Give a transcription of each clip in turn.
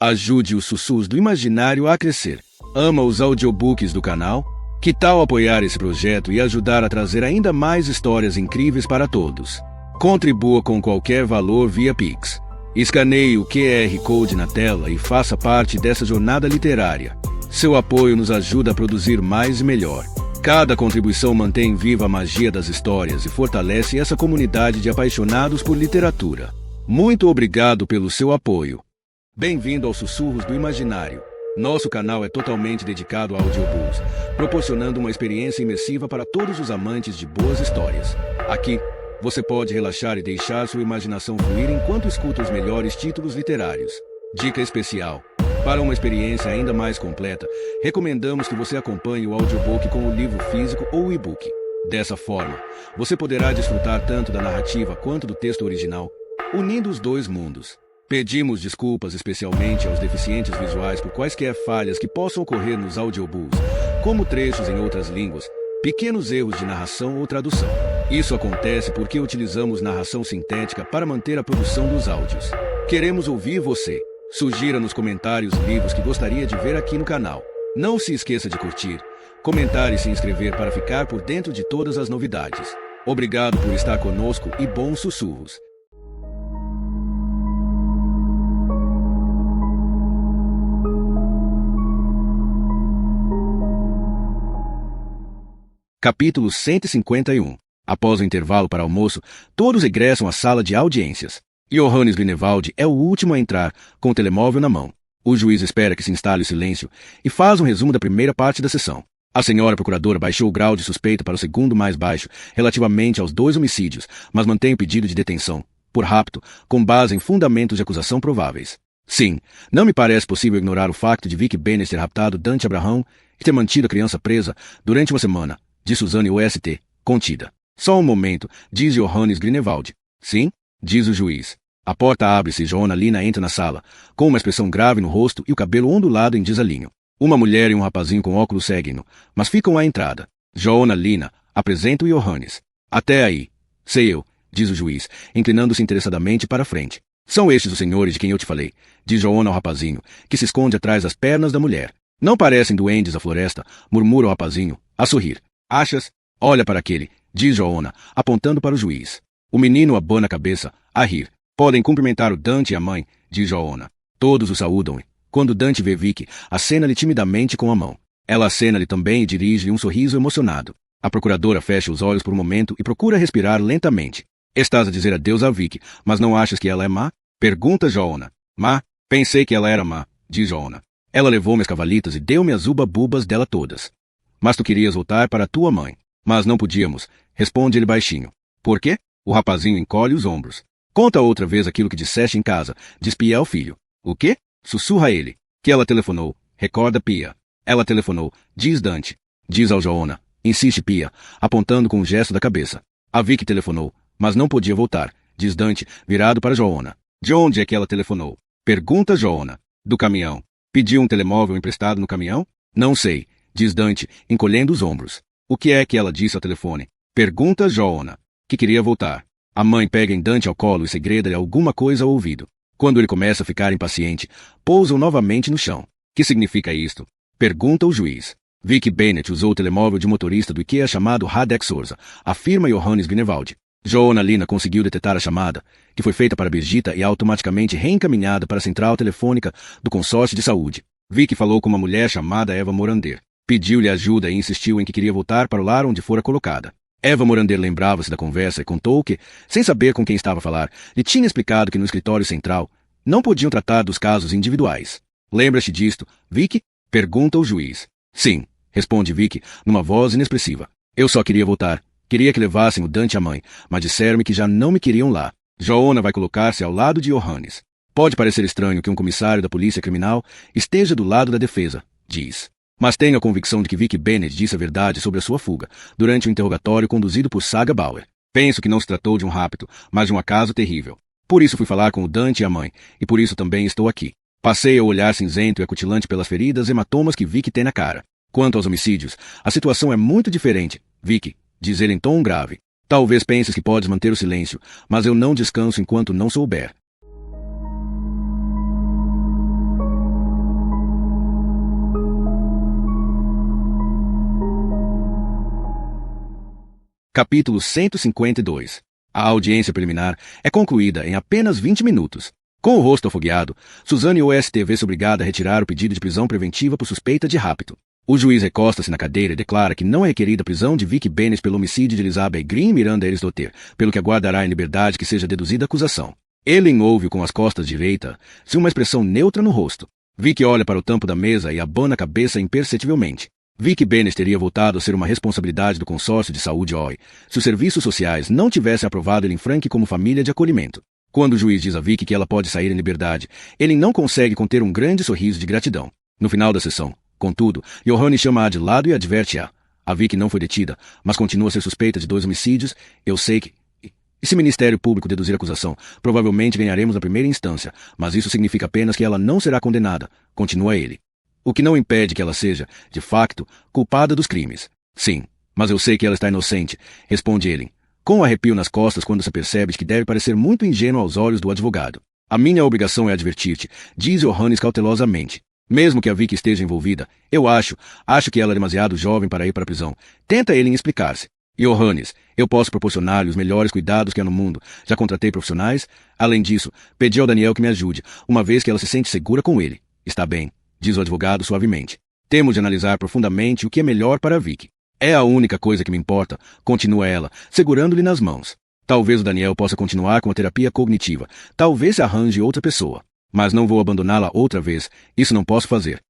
Ajude os Sussurros do Imaginário a crescer. Ama os audiobooks do canal? Que tal apoiar esse projeto e ajudar a trazer ainda mais histórias incríveis para todos? Contribua com qualquer valor via Pix. Escaneie o QR Code na tela e faça parte dessa jornada literária. Seu apoio nos ajuda a produzir mais e melhor. Cada contribuição mantém viva a magia das histórias e fortalece essa comunidade de apaixonados por literatura. Muito obrigado pelo seu apoio. Bem-vindo aos Sussurros do Imaginário. Nosso canal é totalmente dedicado a audiobooks, proporcionando uma experiência imersiva para todos os amantes de boas histórias. Aqui, você pode relaxar e deixar sua imaginação fluir enquanto escuta os melhores títulos literários. Dica especial: para uma experiência ainda mais completa, recomendamos que você acompanhe o audiobook com o livro físico ou o e-book. Dessa forma, você poderá desfrutar tanto da narrativa quanto do texto original, unindo os dois mundos. Pedimos desculpas especialmente aos deficientes visuais por quaisquer falhas que possam ocorrer nos audiobooks, como trechos em outras línguas, pequenos erros de narração ou tradução. Isso acontece porque utilizamos narração sintética para manter a produção dos áudios. Queremos ouvir você. Sugira nos comentários livros que gostaria de ver aqui no canal. Não se esqueça de curtir, comentar e se inscrever para ficar por dentro de todas as novidades. Obrigado por estar conosco e bons sussurros. Capítulo 151. Após o intervalo para almoço, todos regressam à sala de audiências. Johannes Grünewald é o último a entrar, com o telemóvel na mão. O juiz espera que se instale o silêncio e faz um resumo da primeira parte da sessão. A senhora procuradora baixou o grau de suspeita para o segundo mais baixo, relativamente aos 2 homicídios, mas mantém o pedido de detenção, por rapto, com base em fundamentos de acusação prováveis. Sim, não me parece possível ignorar o facto de Vicky Bennett ter raptado Dante Abraham e ter mantido a criança presa durante uma semana, de Suzanne West, contida. Só um momento, diz Johannes Grünewald. Sim, diz o juiz. A porta abre-se e Joanna Lina entra na sala, com uma expressão grave no rosto e o cabelo ondulado em desalinho. Uma mulher e um rapazinho com óculos seguem-no, mas ficam à entrada. Joanna Lina apresenta o Johannes. Até aí. Sei eu, diz o juiz, inclinando-se interessadamente para a frente. São estes os senhores de quem eu te falei, diz Joanna ao rapazinho, que se esconde atrás das pernas da mulher. Não parecem duendes da floresta, murmura o rapazinho, a sorrir. Achas? Olha para aquele, diz Joanna, apontando para o juiz. O menino abana a cabeça, a rir. Podem cumprimentar o Dante e a mãe, diz Joanna. Todos o saúdam e, quando Dante vê Vicky, acena-lhe timidamente com a mão. Ela acena-lhe também e dirige-lhe um sorriso emocionado. A procuradora fecha os olhos por um momento e procura respirar lentamente. Estás a dizer adeus a Vicky, mas não achas que ela é má? Pergunta Joanna. Má? Pensei que ela era má, diz Joanna. Ela levou-me as cavalitas e deu-me as uba-bubas dela todas. Mas tu querias voltar para tua mãe. Mas não podíamos, responde ele baixinho. Por quê? O rapazinho encolhe os ombros. Conta outra vez aquilo que disseste em casa, diz Pia ao filho. O quê? Sussurra ele. Que ela telefonou, recorda Pia. Ela telefonou, diz Dante. Diz ao Joanna. Insiste Pia, apontando com um gesto da cabeça. A Vicky telefonou, mas não podia voltar, diz Dante, virado para Joanna. De onde é que ela telefonou? Pergunta Joanna. Do caminhão. Pediu um telemóvel emprestado no caminhão? Não sei, diz Dante, encolhendo os ombros. O que é que ela disse ao telefone? Pergunta Joanna. Que queria voltar. A mãe pega em Dante ao colo e segreda-lhe alguma coisa ao ouvido. Quando ele começa a ficar impaciente, pousam novamente no chão. Que significa isto? Pergunta o juiz. Vicky Bennett usou o telemóvel de motorista do IKEA chamado Radek Sorsa, afirma Johannes Grünewald. Joanna Lina conseguiu detectar a chamada, que foi feita para Birgitta e automaticamente reencaminhada para a central telefônica do consórcio de saúde. Vicky falou com uma mulher chamada Eva Morander. Pediu-lhe ajuda e insistiu em que queria voltar para o lar onde fora colocada. Eva Morander lembrava-se da conversa e contou que, sem saber com quem estava a falar, lhe tinha explicado que no escritório central não podiam tratar dos casos individuais. Lembra-se disto, Vicky? Pergunta o juiz. Sim, responde Vicky, numa voz inexpressiva. Eu só queria voltar. Queria que levassem o Dante e a mãe, mas disseram-me que já não me queriam lá. Joanna vai colocar-se ao lado de Johannes. Pode parecer estranho que um comissário da polícia criminal esteja do lado da defesa, diz. Mas tenho a convicção de que Vicky Bennett disse a verdade sobre a sua fuga, durante o interrogatório conduzido por Saga Bauer. Penso que não se tratou de um rapto, mas de um acaso terrível. Por isso fui falar com o Dante e a mãe, e por isso também estou aqui. Passei a olhar cinzento e acutilante pelas feridas e hematomas que Vicky tem na cara. Quanto aos homicídios, a situação é muito diferente, Vicky, diz ele em tom grave. Talvez penses que podes manter o silêncio, mas eu não descanso enquanto não souber. Capítulo 152. A audiência preliminar é concluída em apenas 20 minutos. Com o rosto afogueado, Suzanne OST vê-se obrigada a retirar o pedido de prisão preventiva por suspeita de rapto. O juiz recosta-se na cadeira e declara que não é requerida a prisão de Vicky Bennis pelo homicídio de Elizabeth Green Miranda Erisdotter, pelo que aguardará em liberdade que seja deduzida a acusação. Ellen ouve com as costas direita, sem uma expressão neutra no rosto. Vicky olha para o tampo da mesa e abana a cabeça imperceptivelmente. Vicky Bennis teria voltado a ser uma responsabilidade do consórcio de saúde OI, se os serviços sociais não tivessem aprovado Ellen Frank como família de acolhimento. Quando o juiz diz a Vicky que ela pode sair em liberdade, Ellen não consegue conter um grande sorriso de gratidão. No final da sessão, contudo, Johannes chama-a de lado e adverte-a. A Vicky não foi detida, mas continua a ser suspeita de 2 homicídios. Eu sei que... E se o Ministério Público deduzir a acusação, provavelmente ganharemos na primeira instância, mas isso significa apenas que ela não será condenada, continua ele. O que não impede que ela seja, de facto, culpada dos crimes. Sim, mas eu sei que ela está inocente, responde Ellen, com um arrepio nas costas quando se percebe que deve parecer muito ingênuo aos olhos do advogado. A minha obrigação é advertir-te, diz Johannes cautelosamente. Mesmo que a Vicky esteja envolvida, eu acho que ela é demasiado jovem para ir para a prisão. Tenta Ellen explicar-se. Johannes, eu posso proporcionar-lhe os melhores cuidados que há no mundo. Já contratei profissionais. Além disso, pedi ao Daniel que me ajude, uma vez que ela se sente segura com ele. Está bem, diz o advogado suavemente. Temos de analisar profundamente o que é melhor para a Vicky. É a única coisa que me importa, continua ela, segurando-lhe nas mãos. Talvez o Daniel possa continuar com a terapia cognitiva. Talvez se arranje outra pessoa. Mas não vou abandoná-la outra vez. Isso não posso fazer.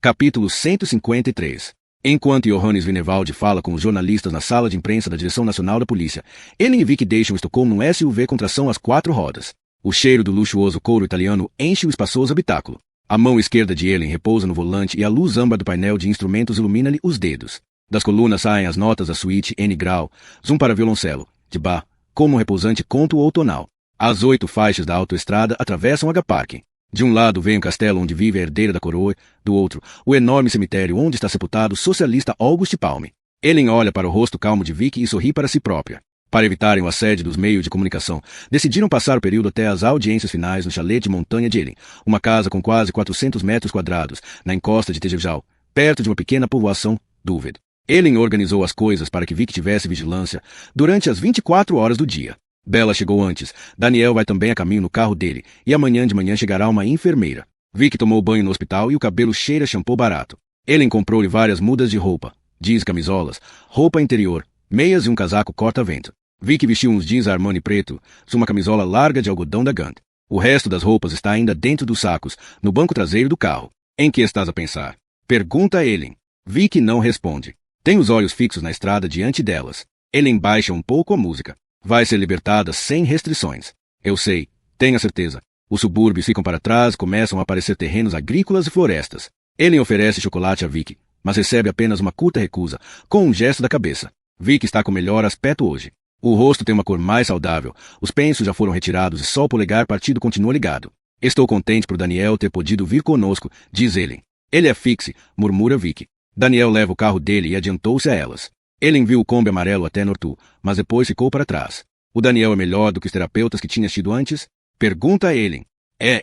Capítulo 153. Enquanto Johannes Vinewald fala com os jornalistas na sala de imprensa da Direção Nacional da Polícia, Ellen e Vicky deixam Estocolmo num SUV com tração às 4 rodas. O cheiro do luxuoso couro italiano enche o espaçoso habitáculo. A mão esquerda de Ellen repousa no volante e a luz âmbar do painel de instrumentos ilumina-lhe os dedos. Das colunas saem as notas da suíte N grau, zoom para violoncelo, de Bach, como um repousante conto outonal. As 8 faixas da autoestrada atravessam Agapark. De um lado vem o castelo onde vive a herdeira da coroa, do outro, o enorme cemitério onde está sepultado o socialista August Palme. Ellen olha para o rosto calmo de Vicky e sorri para si própria. Para evitarem o assédio dos meios de comunicação, decidiram passar o período até as audiências finais no chalé de montanha de Ellen, uma casa com quase 400 metros quadrados, na encosta de Tegevjal, perto de uma pequena povoação, Duved. Ellen organizou as coisas para que Vicky tivesse vigilância durante as 24 horas do dia. Bella chegou antes, Daniel vai também a caminho no carro dele, e amanhã de manhã chegará uma enfermeira. Vicky tomou banho no hospital e o cabelo cheira shampoo barato. Ellen comprou-lhe várias mudas de roupa, jeans, camisolas, roupa interior, meias e um casaco corta-vento. Vicky vestiu uns jeans Armani preto, uma camisola larga de algodão da Gant. O resto das roupas está ainda dentro dos sacos, no banco traseiro do carro. Em que estás a pensar? Pergunta Ellen. Vicky não responde. Tem os olhos fixos na estrada diante delas. Ellen baixa um pouco a música. Vai ser libertada sem restrições. Eu sei, tenho a certeza. Os subúrbios ficam para trás e começam a aparecer terrenos agrícolas e florestas. Ellen oferece chocolate a Vicky, mas recebe apenas uma curta recusa, com um gesto da cabeça. Vicky está com melhor aspecto hoje. O rosto tem uma cor mais saudável, os pensos já foram retirados e só o polegar partido continua ligado. Estou contente por Daniel ter podido vir conosco, diz Ellen. Ele é fixe, murmura Vicky. Daniel leva o carro dele e adiantou-se a elas. Ellen viu o Kombi amarelo até Nortu, mas depois ficou para trás. O Daniel é melhor do que os terapeutas que tinhas tido antes? Pergunta Ellen.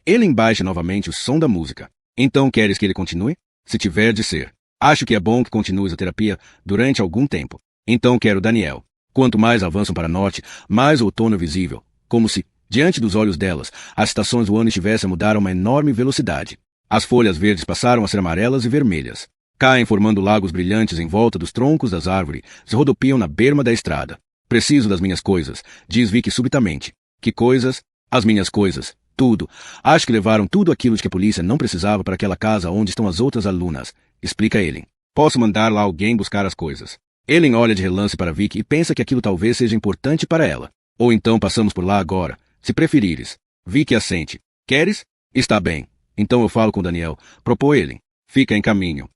Ellen baixa novamente o som da música. Então queres que ele continue? Se tiver de ser. Acho que é bom que continues a terapia durante algum tempo. Então quero Daniel. Quanto mais avançam para norte, mais o outono é visível. Como se, diante dos olhos delas, as estações do ano estivessem a mudar a uma enorme velocidade. As folhas verdes passaram a ser amarelas e vermelhas. Caem formando lagos brilhantes em volta dos troncos das árvores, se rodopiam na berma da estrada. Preciso das minhas coisas, diz Vicky subitamente. Que coisas? As minhas coisas. Tudo. Acho que levaram tudo aquilo de que a polícia não precisava para aquela casa onde estão as outras alunas, explica Ellen. Posso mandar lá alguém buscar as coisas. Ellen olha de relance para Vicky e pensa que aquilo talvez seja importante para ela. Ou então passamos por lá agora, se preferires. Vicky assente. Queres? Está bem. Então eu falo com Daniel. Propõe Ellen. Fica em caminho.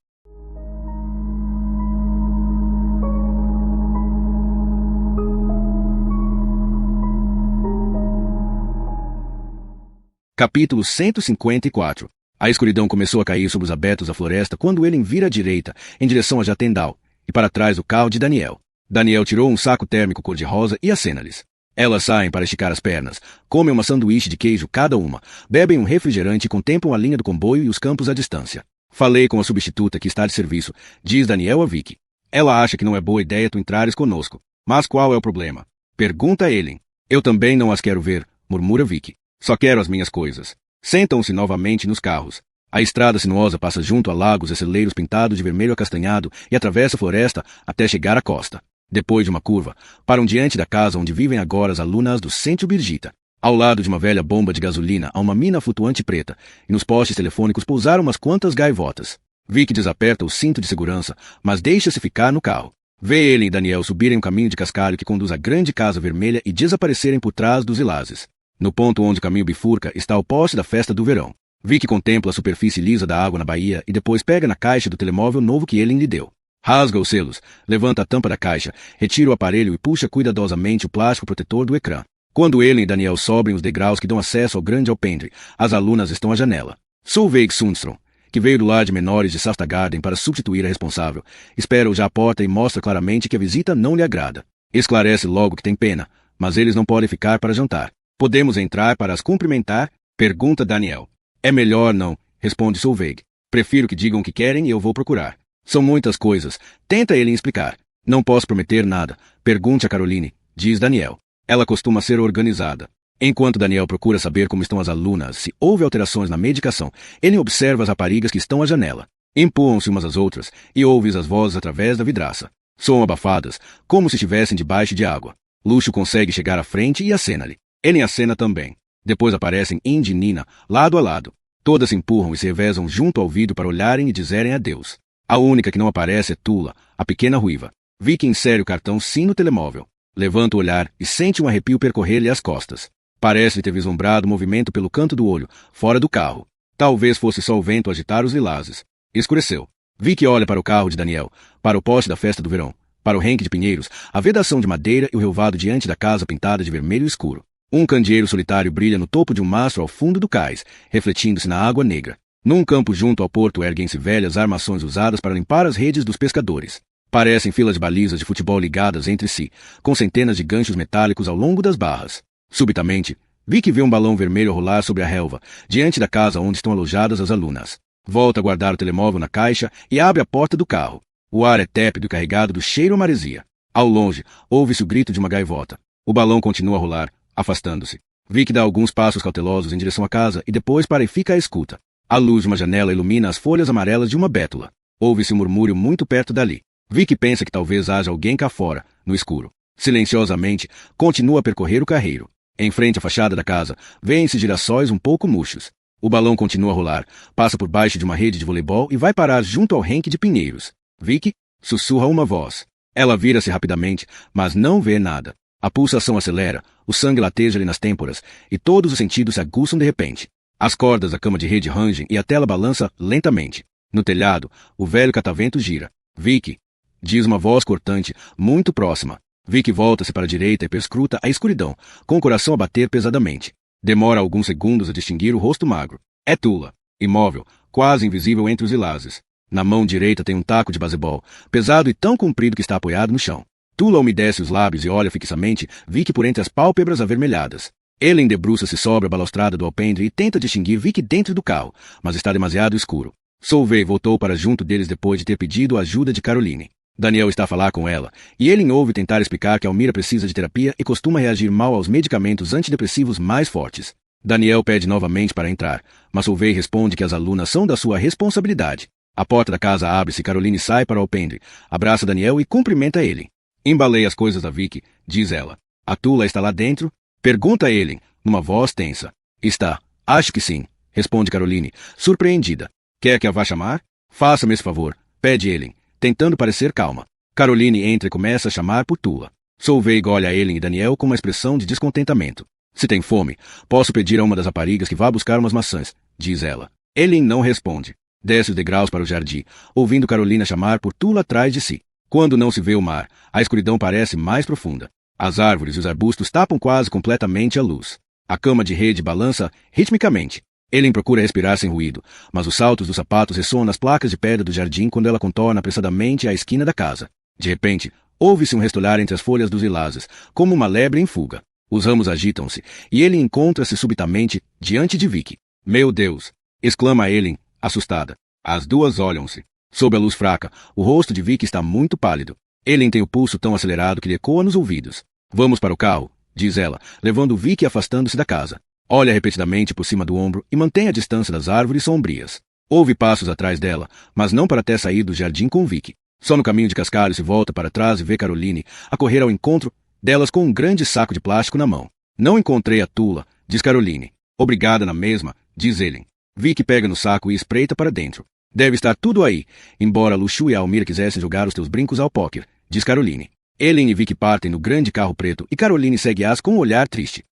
Capítulo 154. A escuridão começou a cair sobre os abertos da floresta quando Ellen vira à direita, em direção a Jatendal, e para trás o carro de Daniel. Daniel tirou um saco térmico cor-de-rosa e acena-lhes. Elas saem para esticar as pernas, comem uma sanduíche de queijo cada uma, bebem um refrigerante e contemplam a linha do comboio e os campos à distância. Falei com a substituta que está de serviço, diz Daniel a Vicky. Ela acha que não é boa ideia tu entrares conosco. Mas qual é o problema? Pergunta Ellen. Eu também não as quero ver, murmura Vicky. Só quero as minhas coisas. Sentam-se novamente nos carros. A estrada sinuosa passa junto a lagos e celeiros pintados de vermelho acastanhado e atravessa a floresta até chegar à costa. Depois de uma curva, param diante da casa onde vivem agora as alunas do Centro Birgitta. Ao lado de uma velha bomba de gasolina há uma mina flutuante preta, e nos postes telefônicos pousaram umas quantas gaivotas. Vicky desaperta o cinto de segurança, mas deixa-se ficar no carro. Vê ele e Daniel subirem um caminho de cascalho que conduz à grande casa vermelha e desaparecerem por trás dos ilazes. No ponto onde o caminho bifurca está o poste da festa do verão. Vicky contempla a superfície lisa da água na baía e depois pega na caixa do telemóvel novo que Ellen lhe deu. Rasga os selos, levanta a tampa da caixa, retira o aparelho e puxa cuidadosamente o plástico protetor do ecrã. Quando Ellen e Daniel sobem os degraus que dão acesso ao grande alpendre, as alunas estão à janela. Solveig Sundström, que veio do lar de menores de Sastagarden para substituir a responsável, espera-o já à porta e mostra claramente que a visita não lhe agrada. Esclarece logo que tem pena, mas eles não podem ficar para jantar. Podemos entrar para as cumprimentar? Pergunta Daniel. É melhor não, responde Solveig. Prefiro que digam o que querem e eu vou procurar. São muitas coisas. Tenta Ellen explicar. Não posso prometer nada. Pergunte a Caroline, diz Daniel. Ela costuma ser organizada. Enquanto Daniel procura saber como estão as alunas, se houve alterações na medicação, ele observa as raparigas que estão à janela. Empurram-se umas às outras e ouve as vozes através da vidraça. Soam abafadas, como se estivessem debaixo de água. Luxo consegue chegar à frente e acena-lhe. Ellen acena também. Depois aparecem Indy e Nina, lado a lado. Todas se empurram e se revezam junto ao vidro para olharem e dizerem adeus. A única que não aparece é Tula, a pequena ruiva. Vicky insere o cartão SIM no telemóvel. Levanta o olhar e sente um arrepio percorrer-lhe as costas. Parece ter vislumbrado movimento pelo canto do olho, fora do carro. Talvez fosse só o vento agitar os lilazes. Escureceu. Vicky olha para o carro de Daniel, para o poste da festa do verão, para o renque de pinheiros, a vedação de madeira e o relvado diante da casa pintada de vermelho escuro. Um candeeiro solitário brilha no topo de um mastro ao fundo do cais, refletindo-se na água negra. Num campo junto ao porto erguem-se velhas armações usadas para limpar as redes dos pescadores. Parecem filas de balizas de futebol ligadas entre si, com centenas de ganchos metálicos ao longo das barras. Subitamente, Vicky vê um balão vermelho rolar sobre a relva, diante da casa onde estão alojadas as alunas. Volta a guardar o telemóvel na caixa e abre a porta do carro. O ar é tépido e carregado do cheiro a maresia. Ao longe, ouve-se o grito de uma gaivota. O balão continua a rolar, afastando-se. Vicky dá alguns passos cautelosos em direção à casa e depois para e fica à escuta. A luz de uma janela ilumina as folhas amarelas de uma bétula. Ouve-se um murmúrio muito perto dali. Vicky pensa que talvez haja alguém cá fora, no escuro. Silenciosamente, continua a percorrer o carreiro. Em frente à fachada da casa, vêem-se girassóis um pouco murchos. O balão continua a rolar, passa por baixo de uma rede de voleibol e vai parar junto ao renque de pinheiros. Vicky sussurra uma voz. Ela vira-se rapidamente, mas não vê nada. A pulsação acelera, o sangue lateja-lhe nas têmporas e todos os sentidos se aguçam de repente. As cordas da cama de rede rangem e a tela balança lentamente. No telhado, o velho catavento gira. Vicky, diz uma voz cortante, muito próxima. Vicky volta-se para a direita e perscruta a escuridão, com o coração a bater pesadamente. Demora alguns segundos a distinguir o rosto magro. É Tula, imóvel, quase invisível entre os lilazes. Na mão direita tem um taco de basebol, pesado e tão comprido que está apoiado no chão. Tula umedece os lábios e olha fixamente Vicky por entre as pálpebras avermelhadas. Ellen debruça-se sobre a balaustrada do alpendre e tenta distinguir Vicky dentro do carro, mas está demasiado escuro. Solveig voltou para junto deles depois de ter pedido a ajuda de Caroline. Daniel está a falar com ela, e Ellen ouve tentar explicar que Almira precisa de terapia e costuma reagir mal aos medicamentos antidepressivos mais fortes. Daniel pede novamente para entrar, mas Solveig responde que as alunas são da sua responsabilidade. A porta da casa abre-se e Caroline sai para o alpendre, abraça Daniel e cumprimenta Ellen. Embalei as coisas da Vicky, diz ela. A Tula está lá dentro? Pergunta Ellen, numa voz tensa. Está. Acho que sim, responde Caroline, surpreendida. Quer que a vá chamar? Faça-me esse favor, pede Ellen, tentando parecer calma. Caroline entra e começa a chamar por Tula. Solveig olha Ellen e Daniel com uma expressão de descontentamento. Se tem fome, posso pedir a uma das raparigas que vá buscar umas maçãs, diz ela. Ellen não responde. Desce os degraus para o jardim, ouvindo Carolina chamar por Tula atrás de si. Quando não se vê o mar, a escuridão parece mais profunda. As árvores e os arbustos tapam quase completamente a luz. A cama de rede balança ritmicamente. Ellen procura respirar sem ruído, mas os saltos dos sapatos ressoam nas placas de pedra do jardim quando ela contorna apressadamente a esquina da casa. De repente, ouve-se um restolhar entre as folhas dos lilazes, como uma lebre em fuga. Os ramos agitam-se, e ele encontra-se subitamente diante de Vicky. Meu Deus! Exclama Ellen, assustada. As duas olham-se. Sob a luz fraca, o rosto de Vicky está muito pálido. Ellen tem o pulso tão acelerado que lhe ecoa nos ouvidos. Vamos para o carro, diz ela, levando Vicky e afastando-se da casa. Olha repetidamente por cima do ombro e mantém a distância das árvores sombrias. Ouve passos atrás dela, mas não para até sair do jardim com Vicky. Só no caminho de cascalho se volta para trás e vê Caroline a correr ao encontro delas com um grande saco de plástico na mão. Não encontrei a tula, diz Caroline. Obrigada na mesma, diz Ellen. Vicky pega no saco e espreita para dentro. Deve estar tudo aí, embora Luxu e Almira quisessem jogar os teus brincos ao póquer, diz Caroline. Ellen e Vicky partem no grande carro preto e Caroline segue-as com um olhar triste.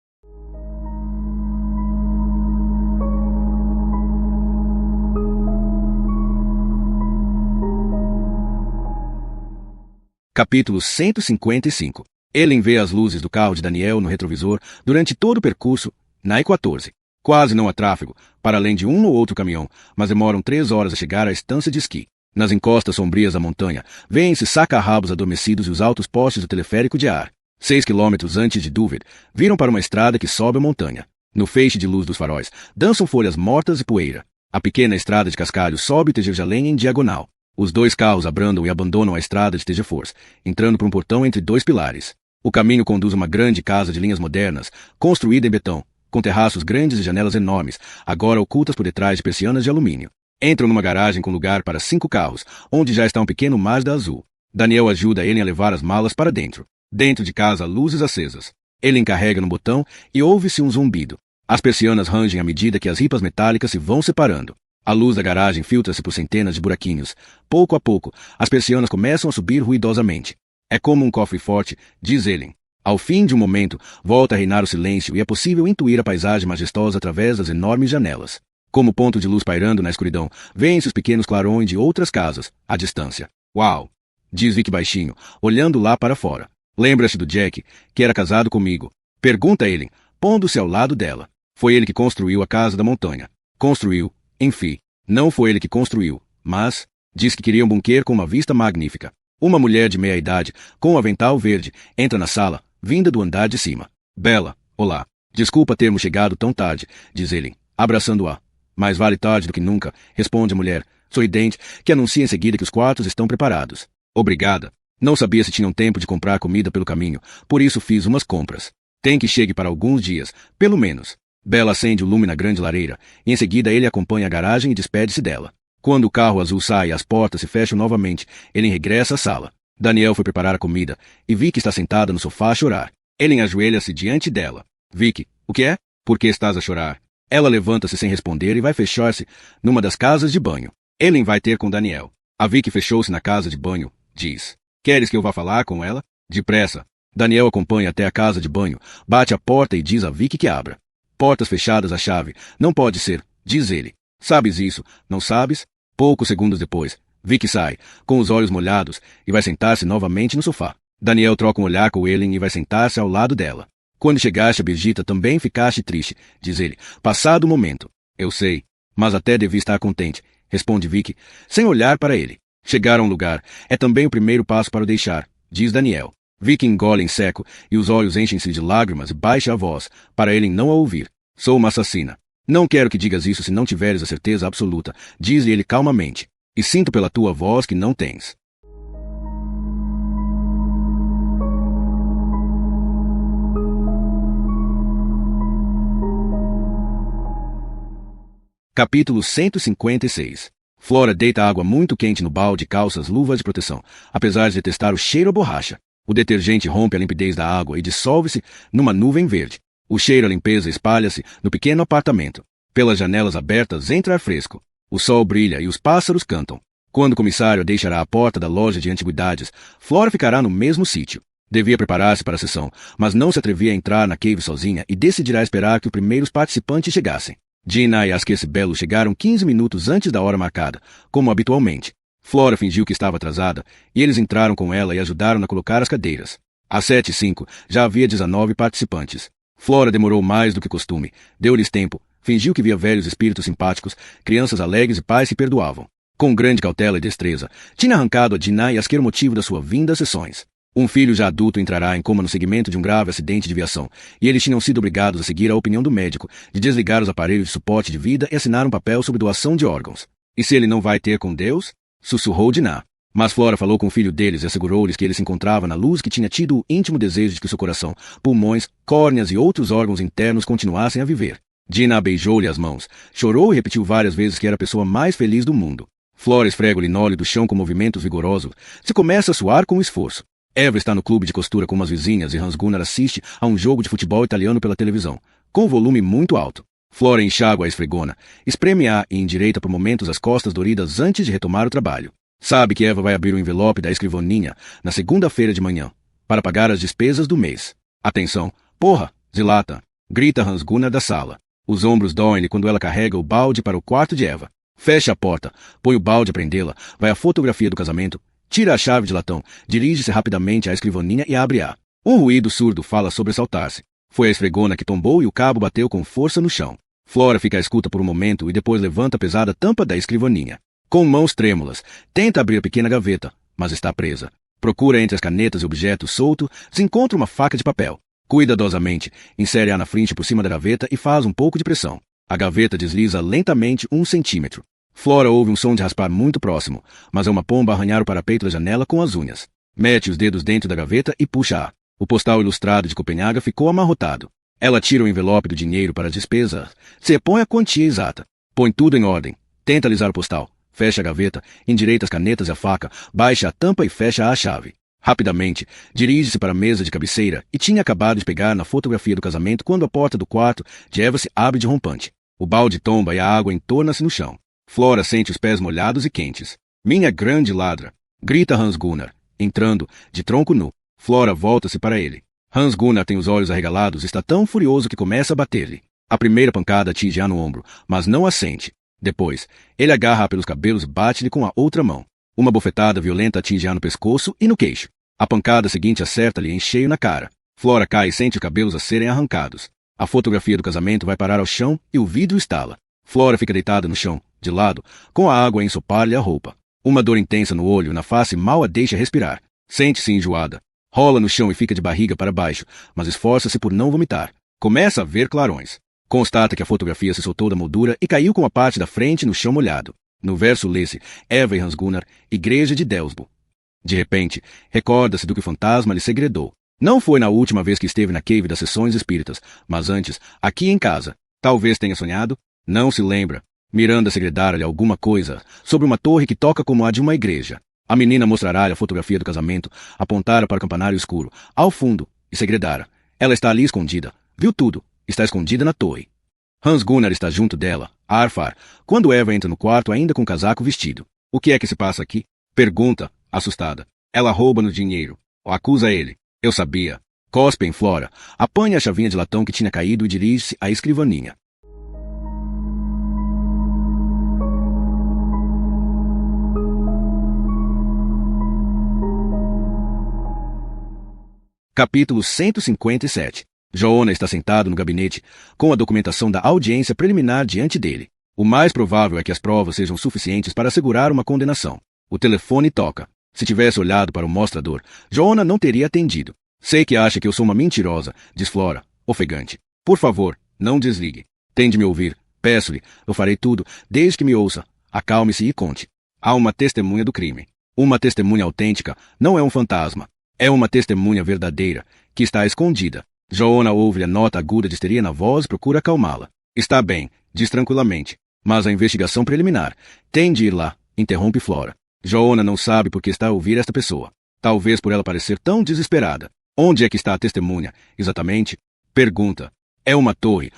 Capítulo 155. Ellen vê as luzes do carro de Daniel no retrovisor durante todo o percurso na I-14. Quase não há tráfego, para além de um ou outro caminhão, mas demoram 3 horas a chegar à estância de esqui. Nas encostas sombrias da montanha, vêem-se saca-rabos adormecidos e os altos postes do teleférico de ar. 6 quilômetros antes de Duvet, viram para uma estrada que sobe a montanha. No feixe de luz dos faróis, dançam folhas mortas e poeira. A pequena estrada de cascalho sobe Tejejalém em diagonal. Os 2 carros abrandam e abandonam a estrada de Tejefors, entrando por um portão entre 2 pilares. O caminho conduz a uma grande casa de linhas modernas, construída em betão, com terraços grandes e janelas enormes, agora ocultas por detrás de persianas de alumínio. Entram numa garagem com lugar para 5 carros, onde já está um pequeno Mazda azul. Daniel ajuda Ellen a levar as malas para dentro. Dentro de casa, luzes acesas. Ellen carrega no botão e ouve-se um zumbido. As persianas rangem à medida que as ripas metálicas se vão separando. A luz da garagem filtra-se por centenas de buraquinhos. Pouco a pouco, as persianas começam a subir ruidosamente. É como um cofre forte, diz Ellen. Ao fim de um momento, volta a reinar o silêncio e é possível intuir a paisagem majestosa através das enormes janelas. Como ponto de luz pairando na escuridão, vêem-se os pequenos clarões de outras casas, à distância. Uau! Diz Vicky baixinho, olhando lá para fora. Lembra-se do Jack, que era casado comigo? Pergunta Ellen, pondo-se ao lado dela. Foi ele que construiu a casa da montanha. Construiu, enfim. Não foi ele que construiu, mas diz que queria um bunker com uma vista magnífica. Uma mulher de meia-idade, com um avental verde, entra na sala, vinda do andar de cima. Bela, olá. Desculpa termos chegado tão tarde, diz Ellen, abraçando-a. Mais vale tarde do que nunca, responde a mulher, sorridente, que anuncia em seguida que os quartos estão preparados. Obrigada. Não sabia se tinham tempo de comprar comida pelo caminho, por isso fiz umas compras. Tem que chegue para alguns dias, pelo menos. Bela acende o lume na grande lareira, e em seguida ele acompanha a garagem e despede-se dela. Quando o carro azul sai e as portas se fecham novamente, ele regressa à sala. Daniel foi preparar a comida, e Vicky está sentada no sofá a chorar. Ellen ajoelha-se diante dela. Vicky, o que é? Por que estás a chorar? Ela levanta-se sem responder e vai fechar-se numa das casas de banho. Ellen vai ter com Daniel. A Vicky fechou-se na casa de banho, diz. Queres que eu vá falar com ela? Depressa. Daniel acompanha até a casa de banho, bate a porta e diz a Vicky que abra. Portas fechadas à chave. Não pode ser, diz ele. Sabes isso, não sabes? Poucos segundos depois, Vicky sai, com os olhos molhados, e vai sentar-se novamente no sofá. Daniel troca um olhar com Ellen e vai sentar-se ao lado dela. Quando chegaste a Birgitta também ficaste triste, diz ele, passado o momento. Eu sei, mas até devia estar contente, responde Vicky, sem olhar para ele. Chegar a um lugar é também o primeiro passo para o deixar, diz Daniel. Vicky engole em seco e os olhos enchem-se de lágrimas e baixa a voz, para Ellen não a ouvir. Sou uma assassina. Não quero que digas isso se não tiveres a certeza absoluta, diz ele calmamente. E sinto pela tua voz que não tens. Capítulo 156. Flora deita água muito quente no balde, calças, luvas de proteção, apesar de detestar o cheiro a borracha. O detergente rompe a limpidez da água e dissolve-se numa nuvem verde. O cheiro a limpeza espalha-se no pequeno apartamento. Pelas janelas abertas entra ar fresco. O sol brilha e os pássaros cantam. Quando o comissário deixará a porta da loja de antiguidades, Flora ficará no mesmo sítio. Devia preparar-se para a sessão, mas não se atrevia a entrar na cave sozinha e decidirá esperar que os primeiros participantes chegassem. Gina e Asquecebelo chegaram 15 minutos antes da hora marcada, como habitualmente. Flora fingiu que estava atrasada, e eles entraram com ela e ajudaram a colocar as cadeiras. Às 7h05, já havia 19 participantes. Flora demorou mais do que costume, deu-lhes tempo, fingiu que via velhos espíritos simpáticos, crianças alegres e pais que perdoavam. Com grande cautela e destreza, tinha arrancado a Gina e Asquer o motivo da sua vinda às sessões. Um filho já adulto entrará em coma no segmento de um grave acidente de viação, e eles tinham sido obrigados a seguir a opinião do médico, de desligar os aparelhos de suporte de vida e assinar um papel sobre doação de órgãos. E se ele não vai ter com Deus? Sussurrou Dinah. Mas Flora falou com o filho deles e assegurou-lhes que ele se encontrava na luz, que tinha tido o íntimo desejo de que seu coração, pulmões, córneas e outros órgãos internos continuassem a viver. Dinah beijou-lhe as mãos, chorou e repetiu várias vezes que era a pessoa mais feliz do mundo. Flora esfrega o linóleo do chão com movimentos vigorosos. Se começa a suar com esforço. Eva está no clube de costura com umas vizinhas e Hans Gunnar assiste a um jogo de futebol italiano pela televisão, com volume muito alto. Flora enxágua a esfregona, espreme-a e endireita por momentos as costas doridas antes de retomar o trabalho. Sabe que Eva vai abrir o envelope da escrivaninha na segunda-feira de manhã, para pagar as despesas do mês. Atenção, porra, Zilata, grita Hans Gunnar da sala. Os ombros doem-lhe quando ela carrega o balde para o quarto de Eva. Fecha a porta, põe o balde a prendê-la, vai à fotografia do casamento, tira a chave de latão, dirige-se rapidamente à escrivaninha e abre-a. Um ruído surdo fala sobressaltar-se. Foi a esfregona que tombou e o cabo bateu com força no chão. Flora fica à escuta por um momento e depois levanta a pesada tampa da escrivaninha. Com mãos trêmulas, tenta abrir a pequena gaveta, mas está presa. Procura entre as canetas e objetos soltos, encontra uma faca de papel. Cuidadosamente, insere-a na frente por cima da gaveta e faz um pouco de pressão. A gaveta desliza lentamente 1 centímetro. Flora ouve um som de raspar muito próximo, mas é uma pomba arranhar o parapeito da janela com as unhas. Mete os dedos dentro da gaveta e puxa-a. O postal ilustrado de Copenhaga ficou amarrotado. Ela tira o envelope do dinheiro para as despesas, se põe a quantia exata. Põe tudo em ordem. Tenta alisar o postal. Fecha a gaveta, endireita as canetas e a faca, baixa a tampa e fecha a chave. Rapidamente, dirige-se para a mesa de cabeceira e tinha acabado de pegar na fotografia do casamento quando a porta do quarto de Eva se abre de rompante. O balde tomba e a água entorna-se no chão. Flora sente os pés molhados e quentes. Minha grande ladra! Grita Hans Gunnar, entrando, de tronco nu. Flora volta-se para ele. Hans Gunnar tem os olhos arregalados e está tão furioso que começa a bater-lhe. A primeira pancada atinge-a no ombro, mas não a sente. Depois, ele agarra-a pelos cabelos e bate-lhe com a outra mão. Uma bofetada violenta atinge-a no pescoço e no queixo. A pancada seguinte acerta-lhe em cheio na cara. Flora cai e sente os cabelos a serem arrancados. A fotografia do casamento vai parar ao chão e o vidro estala. Flora fica deitada no chão, de lado, com a água a ensopar-lhe a roupa. Uma dor intensa no olho e na face mal a deixa respirar. Sente-se enjoada. Rola no chão e fica de barriga para baixo, mas esforça-se por não vomitar. Começa a ver clarões. Constata que a fotografia se soltou da moldura e caiu com a parte da frente no chão molhado. No verso lê-se Eva e Hans Gunnar, Igreja de Delsbo. De repente, recorda-se do que o fantasma lhe segredou. Não foi na última vez que esteve na cave das sessões espíritas, mas antes, aqui em casa. Talvez tenha sonhado? Não se lembra. Miranda segredara-lhe alguma coisa sobre uma torre que toca como a de uma igreja. A menina mostrará-lhe a fotografia do casamento, apontara para o campanário escuro, ao fundo, e segredara. Ela está ali escondida. Viu tudo. Está escondida na torre. Hans Gunnar está junto dela, a arfar, quando Eva entra no quarto ainda com o casaco vestido. O que é que se passa aqui? Pergunta, assustada. Ela rouba-nos dinheiro. Acusa ele. Eu sabia. Cospe em Flora, apanha a chavinha de latão que tinha caído e dirige-se à escrivaninha. Capítulo 157. Joona está sentado no gabinete, com a documentação da audiência preliminar diante dele. O mais provável é que as provas sejam suficientes para assegurar uma condenação. O telefone toca. Se tivesse olhado para o mostrador, Joona não teria atendido. Sei que acha que eu sou uma mentirosa, diz Flora, ofegante. Por favor, não desligue. Tem de me ouvir. Peço-lhe, eu farei tudo, desde que me ouça. Acalme-se e conte. Há uma testemunha do crime. Uma testemunha autêntica não é um fantasma. É uma testemunha verdadeira, que está escondida. Joona ouve a nota aguda de histeria na voz e procura acalmá-la. Está bem, diz tranquilamente. Mas a investigação preliminar tem de ir lá, interrompe Flora. Joona não sabe por que está a ouvir esta pessoa. Talvez por ela parecer tão desesperada. Onde é que está a testemunha, exatamente? Pergunta. É uma torre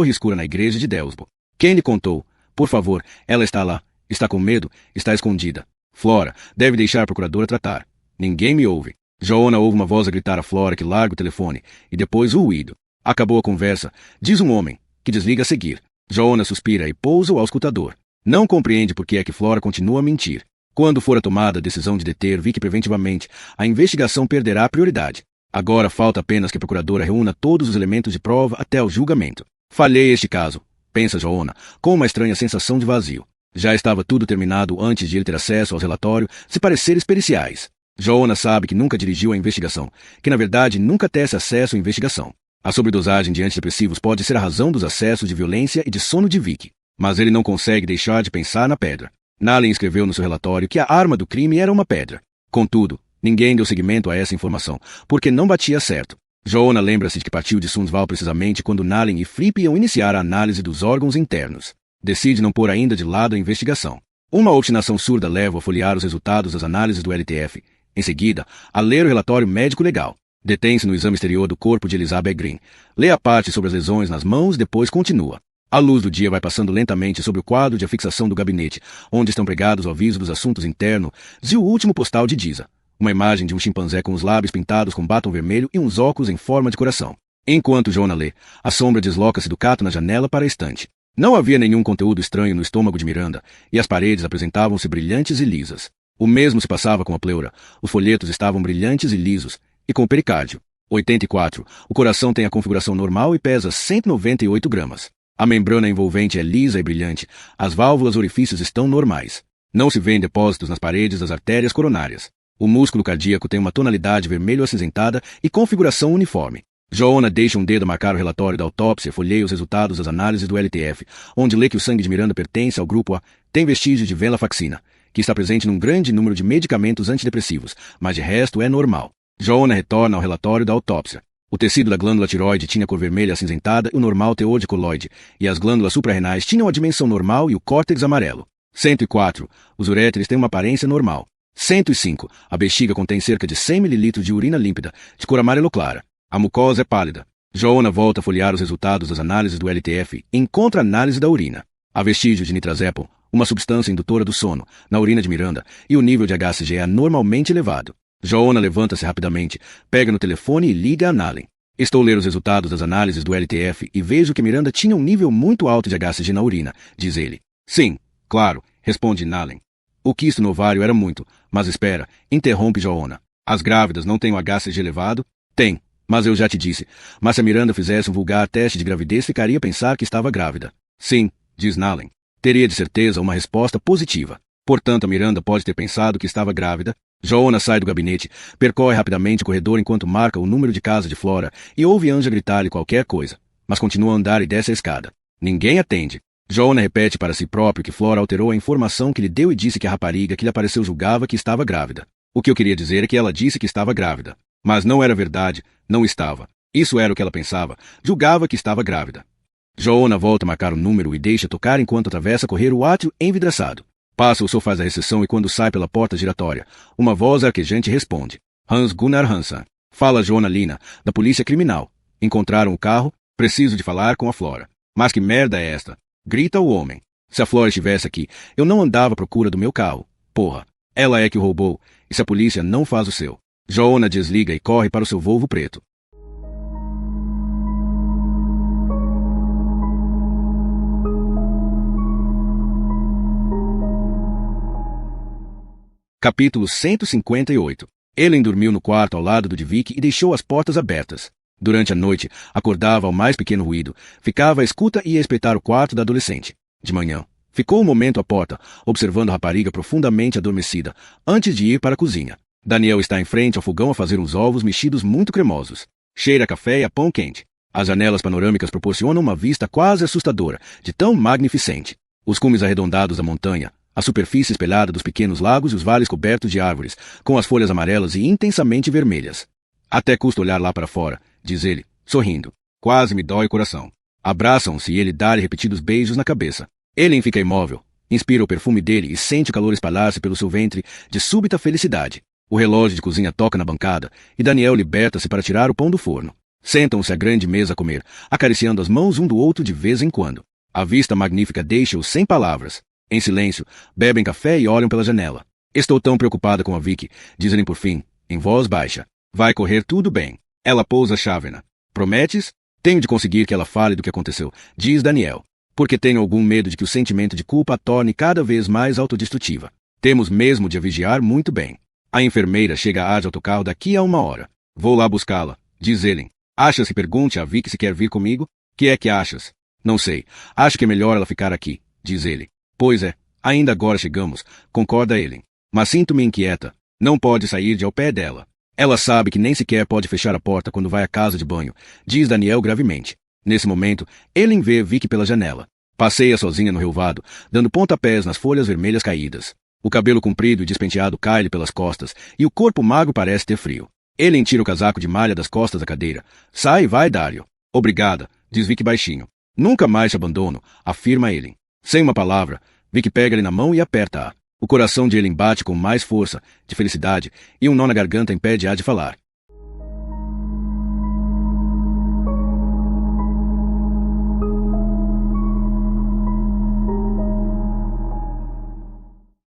escura na igreja de Delsbo. Quem lhe contou? Por favor, ela está lá. Está com medo, está escondida. Flora, deve deixar a procuradora tratar. Ninguém me ouve. Joona ouve uma voz a gritar a Flora que larga o telefone, e depois o ruído. Acabou a conversa, diz um homem, que desliga a seguir. Joona suspira e pousa o auscultador. Não compreende por que é que Flora continua a mentir. Quando for tomada a decisão de deter Vicky preventivamente, a investigação perderá a prioridade. Agora falta apenas que a procuradora reúna todos os elementos de prova até o julgamento. Falhei este caso, pensa Joona, com uma estranha sensação de vazio. Já estava tudo terminado antes de ele ter acesso ao relatório, se pareceres periciais. Joanna sabe que nunca dirigiu a investigação, que na verdade nunca teve acesso à investigação. A sobredosagem de antidepressivos pode ser a razão dos acessos de violência e de sono de Vicky, mas ele não consegue deixar de pensar na pedra. Nalin escreveu no seu relatório que a arma do crime era uma pedra. Contudo, ninguém deu seguimento a essa informação, porque não batia certo. Joanna lembra-se de que partiu de Sundsvall precisamente quando Nalin e Fripp iam iniciar a análise dos órgãos internos. Decide não pôr ainda de lado a investigação. Uma obstinação surda leva a folhear os resultados das análises do LTF. Em seguida, a ler o relatório médico legal. Detém-se no exame exterior do corpo de Elizabeth Green. Lê a parte sobre as lesões nas mãos e depois continua. A luz do dia vai passando lentamente sobre o quadro de afixação do gabinete, onde estão pregados o aviso dos assuntos internos e o último postal de Giza. Uma imagem de um chimpanzé com os lábios pintados com batom vermelho e uns óculos em forma de coração. Enquanto Joanna lê, a sombra desloca-se do cato na janela para a estante. Não havia nenhum conteúdo estranho no estômago de Miranda, e as paredes apresentavam-se brilhantes e lisas. O mesmo se passava com a pleura. Os folhetos estavam brilhantes e lisos, e com o pericárdio. 84. O coração tem a configuração normal e pesa 198 gramas. A membrana envolvente é lisa e brilhante. As válvulas e orifícios estão normais. Não se vêem depósitos nas paredes das artérias coronárias. O músculo cardíaco tem uma tonalidade vermelho-acinzentada e configuração uniforme. Joanna deixa um dedo marcar o relatório da autópsia e folheia os resultados das análises do LTF, onde lê que o sangue de Miranda pertence ao grupo A, tem vestígios de venlafaxina, que está presente num grande número de medicamentos antidepressivos, mas de resto é normal. Joanna retorna ao relatório da autópsia. O tecido da glândula tiroide tinha cor vermelha acinzentada e o normal teor de coloide, e as glândulas suprarrenais tinham a dimensão normal e o córtex amarelo. 104. Os uréteres têm uma aparência normal. 105. A bexiga contém cerca de 100 ml de urina límpida, de cor amarelo clara. A mucosa é pálida. Joanna volta a folhear os resultados das análises do LTF e encontra a análise da urina. Há vestígio de nitrazepam, uma substância indutora do sono, na urina de Miranda, e o nível de HCG é normalmente elevado. Joanna levanta-se rapidamente, pega no telefone e liga a Nalin. Estou a ler os resultados das análises do LTF e vejo que Miranda tinha um nível muito alto de HCG na urina, diz ele. Sim, claro, responde Nalin. O quisto no ovário era muito, mas espera, interrompe Joanna. As grávidas não têm o HCG elevado? Tem, mas eu já te disse. Mas se a Miranda fizesse um vulgar teste de gravidez, ficaria a pensar que estava grávida. Sim, diz Nalin. Teria de certeza uma resposta positiva. Portanto, a Miranda pode ter pensado que estava grávida. Joanna sai do gabinete, percorre rapidamente o corredor enquanto marca o número de casa de Flora e ouve Anja gritar-lhe qualquer coisa, mas continua a andar e desce a escada. Ninguém atende. Joanna repete para si próprio que Flora alterou a informação que lhe deu e disse que a rapariga que lhe apareceu julgava que estava grávida. O que eu queria dizer é que ela disse que estava grávida. Mas não era verdade, não estava. Isso era o que ela pensava, julgava que estava grávida. Joanna volta a marcar o número e deixa tocar enquanto atravessa correr o átrio envidraçado. Passa os sofás da recepção e quando sai pela porta giratória, uma voz arquejante responde. Hans Gunnar Hansen. Fala Joanna Lina, da polícia criminal. Encontraram o carro? Preciso de falar com a Flora. Mas que merda é esta? Grita o homem. Se a Flora estivesse aqui, eu não andava à procura do meu carro. Porra, ela é que o roubou, e se a polícia não faz o seu. Joanna desliga e corre para o seu Volvo preto. Capítulo 158. Ellen dormiu no quarto ao lado do de Vicky e deixou as portas abertas. Durante a noite, acordava ao mais pequeno ruído, ficava à escuta e ia espreitar o quarto da adolescente. De manhã, ficou um momento à porta, observando a rapariga profundamente adormecida, antes de ir para a cozinha. Daniel está em frente ao fogão a fazer uns ovos mexidos muito cremosos. Cheira a café e a pão quente. As janelas panorâmicas proporcionam uma vista quase assustadora, de tão magnificente. Os cumes arredondados da montanha, a superfície espelhada dos pequenos lagos e os vales cobertos de árvores, com as folhas amarelas e intensamente vermelhas. Até custa olhar lá para fora, diz ele, sorrindo. Quase me dói o coração. Abraçam-se e ele dá-lhe repetidos beijos na cabeça. Ellen fica imóvel, inspira o perfume dele e sente o calor espalhar-se pelo seu ventre de súbita felicidade. O relógio de cozinha toca na bancada e Daniel liberta-se para tirar o pão do forno. Sentam-se à grande mesa a comer, acariciando as mãos um do outro de vez em quando. A vista magnífica deixa-os sem palavras. Em silêncio, bebem café e olham pela janela. Estou tão preocupada com a Vicky, diz ele por fim, em voz baixa. Vai correr tudo bem. Ela pousa a chávena. Prometes? Tenho de conseguir que ela fale do que aconteceu, diz Daniel. Porque tenho algum medo de que o sentimento de culpa a torne cada vez mais autodestrutiva. Temos mesmo de a vigiar muito bem. A enfermeira chega a de autocarro daqui a 1 hora. Vou lá buscá-la, diz Ellen. Achas que pergunte a Vicky se quer vir comigo? Que é que achas? Não sei. Acho que é melhor ela ficar aqui, diz ele. Pois é, ainda agora chegamos, concorda Ellen. Mas sinto-me inquieta. Não pode sair de ao pé dela. Ela sabe que nem sequer pode fechar a porta quando vai à casa de banho, diz Daniel gravemente. Nesse momento, Ellen vê Vicky pela janela. Passeia sozinha no relvado, dando pontapés nas folhas vermelhas caídas. O cabelo comprido e despenteado cai-lhe pelas costas, e o corpo magro parece ter frio. Ellen tira o casaco de malha das costas da cadeira. Sai e vai, Dario. Obrigada, diz Vicky baixinho. Nunca mais te abandono, afirma Ellen. Sem uma palavra, Vicky pega-lhe na mão e aperta-a. O coração de Ellen bate com mais força, de felicidade, e um nó na garganta impede-a de falar.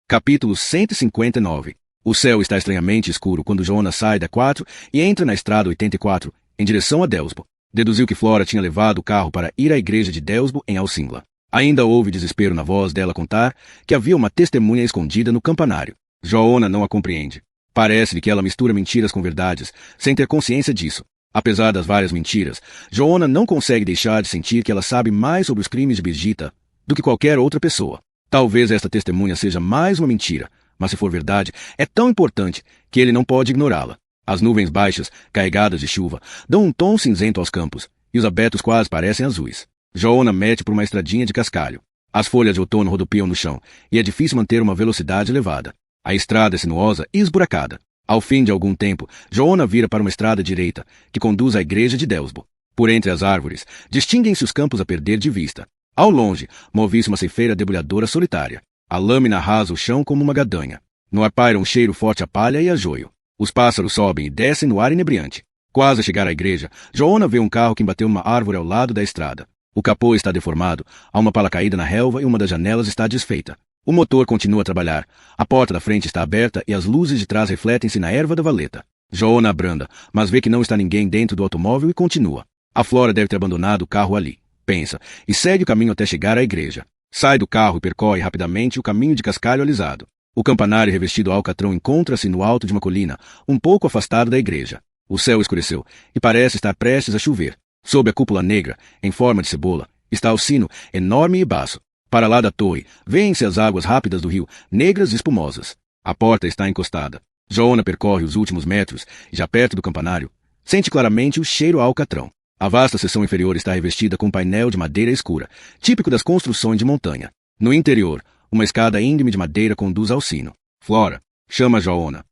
Capítulo 159. O céu está estranhamente escuro quando Joanna sai da 4 e entra na estrada 84, em direção a Delsbo. Deduziu que Flora tinha levado o carro para ir à igreja de Delsbo, em Alcingla. Ainda houve desespero na voz dela contar que havia uma testemunha escondida no campanário. Joanna não a compreende. Parece-lhe que ela mistura mentiras com verdades, sem ter consciência disso. Apesar das várias mentiras, Joanna não consegue deixar de sentir que ela sabe mais sobre os crimes de Birgitta do que qualquer outra pessoa. Talvez esta testemunha seja mais uma mentira, mas se for verdade, é tão importante que ele não pode ignorá-la. As nuvens baixas, carregadas de chuva, dão um tom cinzento aos campos, e os abetos quase parecem azuis. Joanna mete por uma estradinha de cascalho. As folhas de outono rodopiam no chão, e é difícil manter uma velocidade elevada. A estrada é sinuosa e esburacada. Ao fim de algum tempo, Joanna vira para uma estrada direita, que conduz à igreja de Delsbo. Por entre as árvores, distinguem-se os campos a perder de vista. Ao longe, move-se uma ceifeira debulhadora solitária. A lâmina arrasa o chão como uma gadanha. No ar paira um cheiro forte a palha e a joio. Os pássaros sobem e descem no ar inebriante. Quase a chegar à igreja, Joanna vê um carro que embateu numa árvore ao lado da estrada. O capô está deformado, há uma pala caída na relva e uma das janelas está desfeita. O motor continua a trabalhar. A porta da frente está aberta e as luzes de trás refletem-se na erva da valeta. Joanna abranda, mas vê que não está ninguém dentro do automóvel e continua. A Flora deve ter abandonado o carro ali, pensa, e segue o caminho até chegar à igreja. Sai do carro e percorre rapidamente o caminho de cascalho alisado. O campanário revestido a alcatrão encontra-se no alto de uma colina, um pouco afastado da igreja. O céu escureceu e parece estar prestes a chover. Sob a cúpula negra, em forma de cebola, está o sino, enorme e baço. Para lá da torre, vêem-se as águas rápidas do rio, negras e espumosas. A porta está encostada. Joanna percorre os últimos metros e, já perto do campanário, sente claramente o cheiro a alcatrão. A vasta seção inferior está revestida com um painel de madeira escura, típico das construções de montanha. No interior, uma escada íngreme de madeira conduz ao sino. Flora, chama Joanna.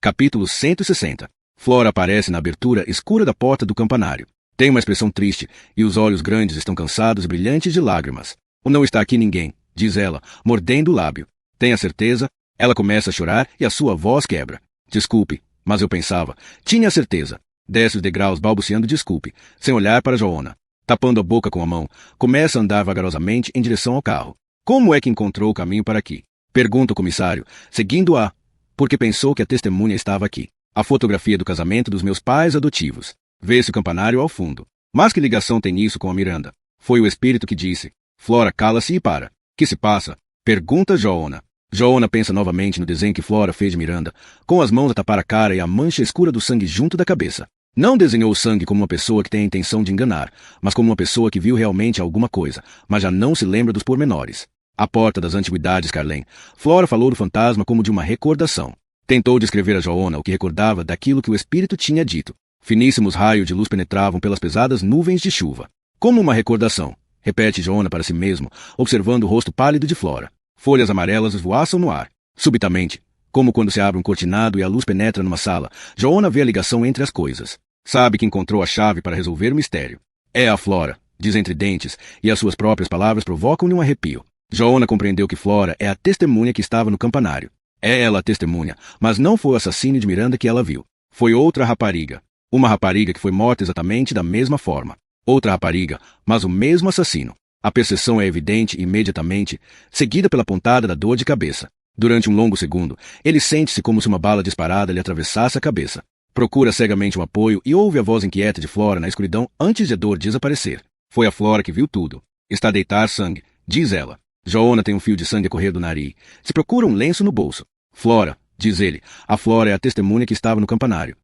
Capítulo 160. Flora aparece na abertura escura da porta do campanário. Tem uma expressão triste e os olhos grandes estão cansados e brilhantes de lágrimas. Não está aqui ninguém, diz ela, mordendo o lábio. Tenha certeza? Ela começa a chorar e a sua voz quebra. Desculpe, mas eu pensava. Tinha certeza. Desce os degraus balbuciando desculpe, sem olhar para Joanna. Tapando a boca com a mão, começa a andar vagarosamente em direção ao carro. Como é que encontrou o caminho para aqui? Pergunta o comissário, seguindo-a, porque pensou que a testemunha estava aqui. A fotografia do casamento dos meus pais adotivos. Vê-se o campanário ao fundo. Mas que ligação tem isso com a Miranda? Foi o espírito que disse. Flora cala-se e para. Que se passa? Pergunta Joanna. Joanna pensa novamente no desenho que Flora fez de Miranda, com as mãos a tapar a cara e a mancha escura do sangue junto da cabeça. Não desenhou o sangue como uma pessoa que tem a intenção de enganar, mas como uma pessoa que viu realmente alguma coisa, mas já não se lembra dos pormenores. À porta das antiguidades Carlem, Flora falou do fantasma como de uma recordação. Tentou descrever a Joanna o que recordava daquilo que o espírito tinha dito. Finíssimos raios de luz penetravam pelas pesadas nuvens de chuva. Como uma recordação, repete Joanna para si mesmo, observando o rosto pálido de Flora. Folhas amarelas esvoaçam no ar. Subitamente, como quando se abre um cortinado e a luz penetra numa sala, Joanna vê a ligação entre as coisas. Sabe que encontrou a chave para resolver o mistério. É a Flora, diz entre dentes, e as suas próprias palavras provocam-lhe um arrepio. Joanna compreendeu que Flora é a testemunha que estava no campanário. É ela a testemunha, mas não foi o assassino de Miranda que ela viu. Foi outra rapariga. Uma rapariga que foi morta exatamente da mesma forma. Outra rapariga, mas o mesmo assassino. A percepção é evidente imediatamente, seguida pela pontada da dor de cabeça. Durante um longo segundo, ele sente-se como se uma bala disparada lhe atravessasse a cabeça. Procura cegamente um apoio e ouve a voz inquieta de Flora na escuridão antes de a dor desaparecer. Foi a Flora que viu tudo. Está a deitar sangue, diz ela. Joanna tem um fio de sangue a correr do nariz. Se procura um lenço no bolso. Flora, diz ele, a Flora é a testemunha que estava no campanário.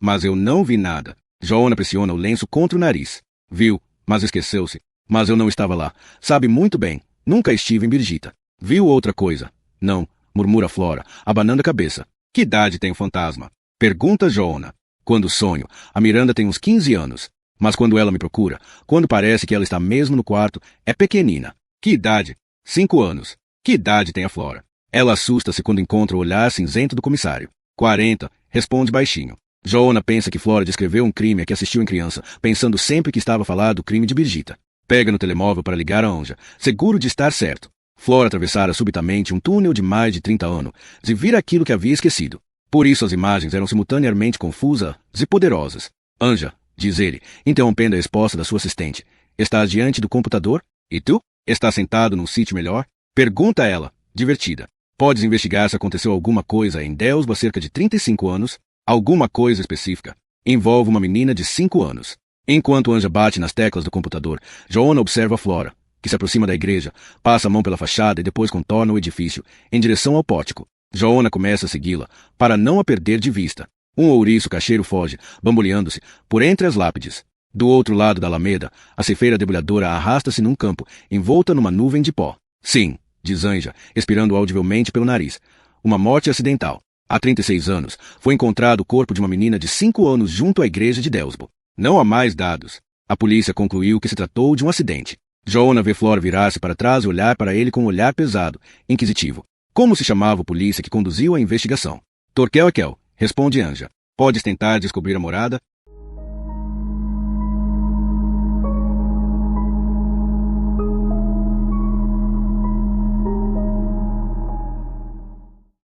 Mas eu não vi nada. Joanna pressiona o lenço contra o nariz. Viu, mas esqueceu-se. Mas eu não estava lá. Sabe muito bem. Nunca estive em Birgitta. Viu outra coisa? Não, murmura Flora, abanando a cabeça. Que idade tem o fantasma? Pergunta Joanna. Quando sonho, a Miranda tem uns 15 anos. Mas quando ela me procura, quando parece que ela está mesmo no quarto, é pequenina. Que idade? 5 anos. Que idade tem a Flora? Ela assusta-se quando encontra o olhar cinzento do comissário. 40, responde baixinho. Joanna pensa que Flora descreveu um crime a que assistiu em criança, pensando sempre que estava a falar do crime de Birgitta. Pega no telemóvel para ligar a Anja, seguro de estar certo. Flora atravessara subitamente um túnel de mais de 30 anos e vira aquilo que havia esquecido. Por isso as imagens eram simultaneamente confusas e poderosas. Anja, diz ele, interrompendo a resposta da sua assistente. Estás diante do computador? E tu? Estás sentado num sítio melhor? Pergunta ela, divertida. Podes investigar se aconteceu alguma coisa em Delsbo há cerca de 35 anos? Alguma coisa específica. Envolve uma menina de 5 anos. Enquanto Anja bate nas teclas do computador, Joanna observa Flora, que se aproxima da igreja, passa a mão pela fachada e depois contorna o edifício, em direção ao pórtico. Joanna começa a segui-la, para não a perder de vista. Um ouriço cacheiro foge, bamboleando-se, por entre as lápides. Do outro lado da alameda, a ceifeira debulhadora arrasta-se num campo, envolta numa nuvem de pó. Sim, diz Anja, expirando audivelmente pelo nariz. Uma morte acidental. Há 36 anos, foi encontrado o corpo de uma menina de 5 anos junto à igreja de Delsbo. Não há mais dados. A polícia concluiu que se tratou de um acidente. Joanna vê Flora virar-se para trás e olhar para ele com um olhar pesado, inquisitivo. Como se chamava o polícia que conduziu a investigação? Torquel Ekel, responde Anja. Podes tentar descobrir a morada?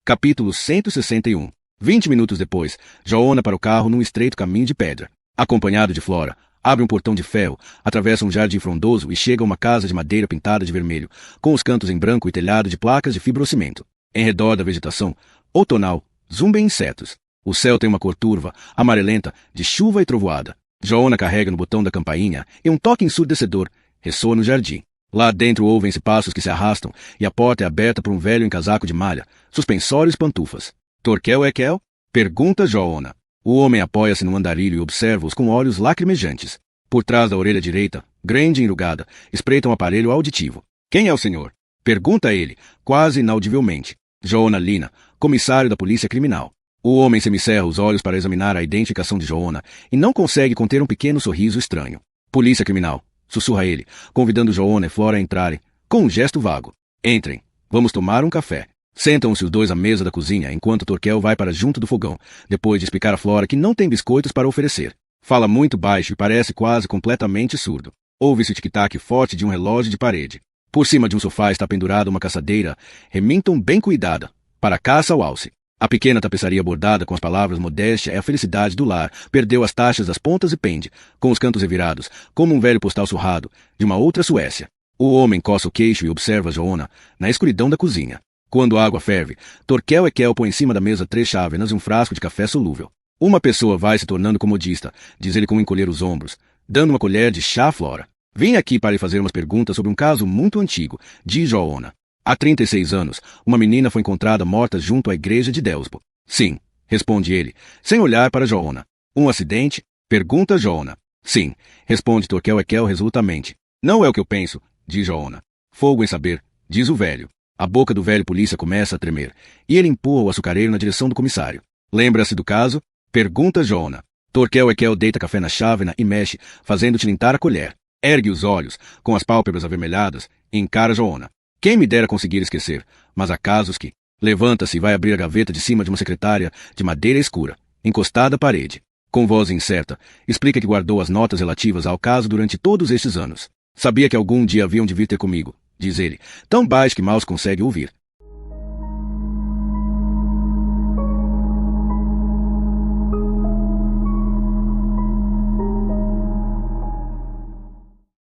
Capítulo 161. 20 minutos depois, Joanna para o carro num estreito caminho de pedra. Acompanhado de Flora, abre um portão de ferro, atravessa um jardim frondoso e chega a uma casa de madeira pintada de vermelho, com os cantos em branco e telhado de placas de fibrocimento. Em redor da vegetação, outonal, zumbem insetos. O céu tem uma cor turva, amarelenta, de chuva e trovoada. Joanna carrega no botão da campainha e um toque ensurdecedor ressoa no jardim. Lá dentro ouvem-se passos que se arrastam e a porta é aberta por um velho em casaco de malha, suspensórios e pantufas. Torquel Ekel? Pergunta Joanna. O homem apoia-se no andarilho e observa-os com olhos lacrimejantes. Por trás da orelha direita, grande e enrugada, espreita um aparelho auditivo. Quem é o senhor? Pergunta ele, quase inaudivelmente. Joanna Lina, comissário da polícia criminal. O homem semicerra os olhos para examinar a identificação de Joanna e não consegue conter um pequeno sorriso estranho. Polícia criminal, sussurra ele, convidando Joanna e Flora a entrarem, com um gesto vago. Entrem, vamos tomar um café. Sentam-se os dois à mesa da cozinha enquanto Torquel vai para junto do fogão, depois de explicar a Flora que não tem biscoitos para oferecer. Fala muito baixo e parece quase completamente surdo. Ouve-se o tic-tac forte de um relógio de parede. Por cima de um sofá está pendurada uma caçadeira Remington bem cuidada, para caça ao alce. A pequena tapeçaria bordada com as palavras modéstia é a felicidade do lar, perdeu as taxas das pontas e pende, com os cantos revirados, como um velho postal surrado, de uma outra Suécia. O homem coça o queixo e observa Joanna, na escuridão da cozinha. Quando a água ferve, Torquel Ekel põe em cima da mesa 3 chávenas e um frasco de café solúvel. Uma pessoa vai se tornando comodista, diz ele com encolher os ombros, dando uma colher de chá à Flora. Vim aqui para lhe fazer umas perguntas sobre um caso muito antigo, diz Joanna. Há 36 anos, uma menina foi encontrada morta junto à igreja de Delsbo. Sim, responde ele, sem olhar para Joanna. Um acidente? Pergunta Joanna. Sim, responde Torquel Ekel resolutamente. Não é o que eu penso, diz Joanna. Fogo em saber, diz o velho. A boca do velho polícia começa a tremer, e ele empurra o açucareiro na direção do comissário. Lembra-se do caso? Pergunta Joanna. Torquel Ekel deita café na chávena e mexe, fazendo tilintar a colher. Ergue os olhos, com as pálpebras avermelhadas, e encara Joanna. Quem me dera conseguir esquecer, mas há casos que... Levanta-se e vai abrir a gaveta de cima de uma secretária de madeira escura, encostada à parede. Com voz incerta, explica que guardou as notas relativas ao caso durante todos estes anos. Sabia que algum dia haviam de vir ter comigo, diz ele, tão baixo que mal se consegue ouvir.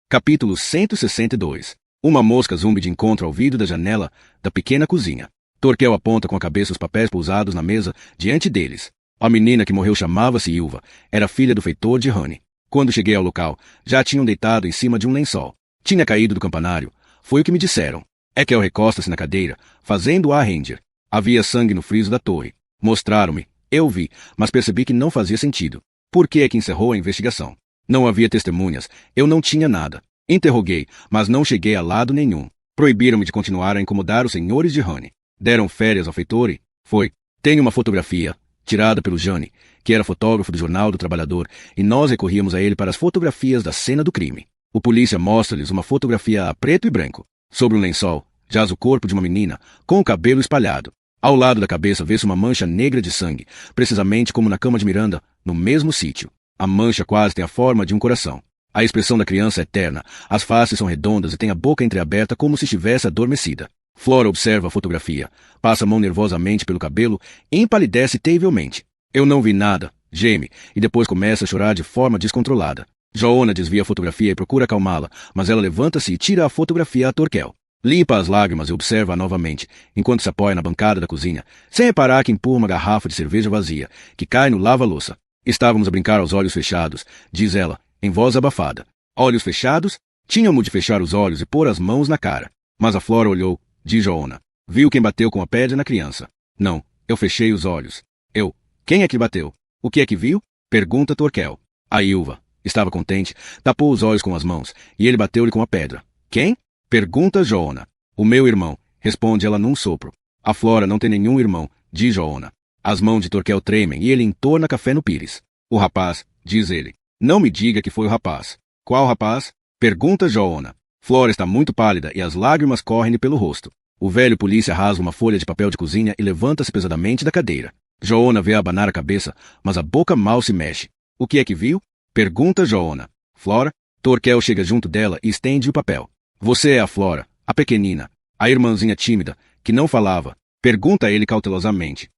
Capítulo 162. Uma mosca zumbi de encontro ao vidro da janela da pequena cozinha. Torquel aponta com a cabeça os papéis pousados na mesa diante deles. A menina que morreu chamava-se Ilva. Era filha do feitor de Honey. Quando cheguei ao local, já tinham deitado em cima de um lençol. Tinha caído do campanário. Foi o que me disseram. Ekel recosta-se na cadeira, fazendo a Ranger. Havia sangue no friso da torre. Mostraram-me. Eu vi, mas percebi que não fazia sentido. Por que é que encerrou a investigação? Não havia testemunhas, eu não tinha nada. Interroguei, mas não cheguei a lado nenhum. Proibiram-me de continuar a incomodar os senhores de Honey. Deram férias ao feitor e... Foi. Tenho uma fotografia, tirada pelo Jane, que era fotógrafo do Jornal do Trabalhador, e nós recorríamos a ele para as fotografias da cena do crime. O polícia mostra-lhes uma fotografia a preto e branco. Sobre um lençol, jaz o corpo de uma menina, com o cabelo espalhado. Ao lado da cabeça vê-se uma mancha negra de sangue, precisamente como na cama de Miranda, no mesmo sítio. A mancha quase tem a forma de um coração. A expressão da criança é terna, as faces são redondas e tem a boca entreaberta como se estivesse adormecida. Flora observa a fotografia, passa a mão nervosamente pelo cabelo e empalidece terrivelmente. Eu não vi nada, geme, e depois começa a chorar de forma descontrolada. Joanna desvia a fotografia e procura acalmá-la, mas ela levanta-se e tira a fotografia a Torquel. Limpa as lágrimas e observa-a novamente, enquanto se apoia na bancada da cozinha, sem reparar que empurra uma garrafa de cerveja vazia, que cai no lava-louça. Estávamos a brincar aos olhos fechados, diz ela, em voz abafada. Olhos fechados? Tínhamos de fechar os olhos e pôr as mãos na cara. Mas a Flora olhou, diz Joanna. Viu quem bateu com a pedra na criança. Não, eu fechei os olhos. Eu. Quem é que bateu? O que é que viu? Pergunta Torquel. A Ilva. Estava contente, tapou os olhos com as mãos, e ele bateu-lhe com a pedra. Quem? Pergunta Joanna. O meu irmão, responde ela num sopro. A Flora não tem nenhum irmão, diz Joanna. As mãos de Torquel tremem e ele entorna café no pires. O rapaz, diz ele. Não me diga que foi o rapaz. Qual rapaz? Pergunta Joanna. Flora está muito pálida e as lágrimas correm-lhe pelo rosto. O velho polícia rasga uma folha de papel de cozinha e levanta-se pesadamente da cadeira. Joanna vê abanar a cabeça, mas a boca mal se mexe. O que é que viu? Pergunta Joanna. Flora? Torquel chega junto dela e estende o papel. Você é a Flora, a pequenina, a irmãzinha tímida, que não falava. Pergunta ele cautelosamente.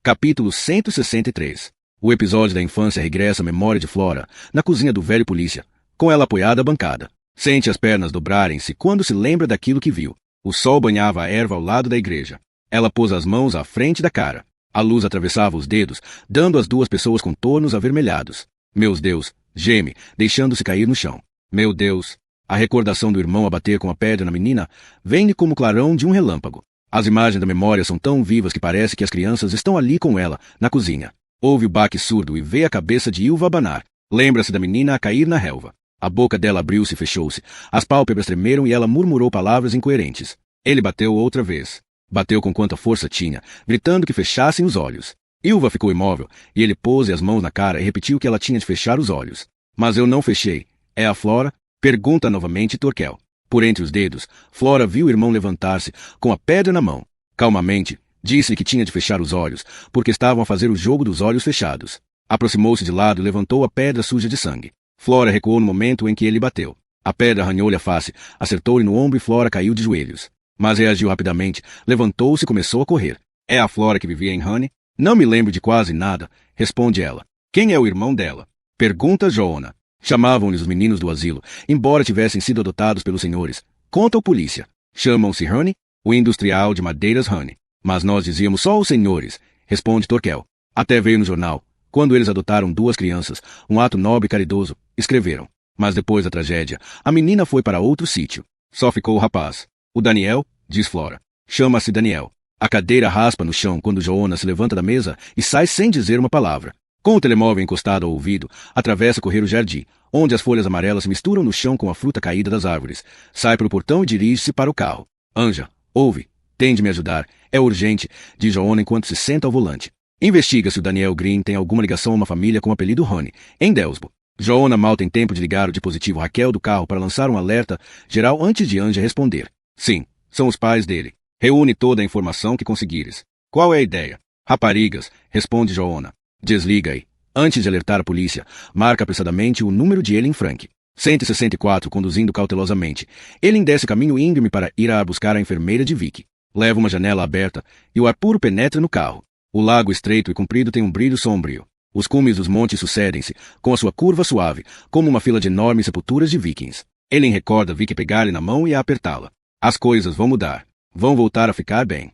Capítulo 163. O episódio da infância regressa à memória de Flora, na cozinha do velho polícia, com ela apoiada à bancada. Sente as pernas dobrarem-se quando se lembra daquilo que viu. O sol banhava a erva ao lado da igreja. Ela pôs as mãos à frente da cara. A luz atravessava os dedos, dando às duas pessoas contornos avermelhados. Meus Deus, geme, deixando-se cair no chão. Meu Deus. A recordação do irmão a bater com a pedra na menina vem-lhe como o clarão de um relâmpago. As imagens da memória são tão vivas que parece que as crianças estão ali com ela, na cozinha. Ouve o baque surdo e vê a cabeça de Ilva abanar. Lembra-se da menina a cair na relva. A boca dela abriu-se e fechou-se. As pálpebras tremeram e ela murmurou palavras incoerentes. Ele bateu outra vez. Bateu com quanta força tinha, gritando que fechassem os olhos. Ilva ficou imóvel, e ele pôs as mãos na cara e repetiu que ela tinha de fechar os olhos. Mas eu não fechei. É a Flora? Pergunta novamente Torquel. Por entre os dedos, Flora viu o irmão levantar-se, com a pedra na mão. Calmamente, disse-lhe que tinha de fechar os olhos, porque estavam a fazer o jogo dos olhos fechados. Aproximou-se de lado e levantou a pedra suja de sangue. Flora recuou no momento em que ele bateu. A pedra arranhou-lhe a face, acertou-lhe no ombro e Flora caiu de joelhos. Mas reagiu rapidamente, levantou-se e começou a correr. É a Flora que vivia em Honey? Não me lembro de quase nada, responde ela. Quem é o irmão dela? Pergunta Joanna. Chamavam-lhes os meninos do asilo, embora tivessem sido adotados pelos senhores. Conta o polícia. Chamam-se Honey, o industrial de madeiras Honey. Mas nós dizíamos só os senhores, responde Torquel. Até veio no jornal. Quando eles adotaram duas crianças, um ato nobre e caridoso, escreveram. Mas depois da tragédia, a menina foi para outro sítio. Só ficou o rapaz. O Daniel, diz Flora. Chama-se Daniel. A cadeira raspa no chão quando Joanna se levanta da mesa e sai sem dizer uma palavra. Com o telemóvel encostado ao ouvido, atravessa correr o jardim, onde as folhas amarelas se misturam no chão com a fruta caída das árvores. Sai pelo portão e dirige-se para o carro. Anja, ouve. Tem de me ajudar. É urgente, diz Joanna enquanto se senta ao volante. Investiga se o Daniel Green tem alguma ligação a uma família com o apelido Honey, em Delsbo. Joanna mal tem tempo de ligar o dispositivo Raquel do carro para lançar um alerta geral antes de Anja responder. Sim, são os pais dele. Reúne toda a informação que conseguires. Qual é a ideia? Raparigas, responde Joanna. Desliga aí. Antes de alertar a polícia, marca apressadamente o número de Ellen Frank. 164, conduzindo cautelosamente. Ellen desce caminho íngreme para ir a buscar a enfermeira de Vicky. Leva uma janela aberta e o ar puro penetra no carro. O lago estreito e comprido tem um brilho sombrio. Os cumes dos montes sucedem-se, com a sua curva suave, como uma fila de enormes sepulturas de vikings. Ellen recorda Vicky pegar-lhe na mão e a apertá-la. As coisas vão mudar. Vão voltar a ficar bem.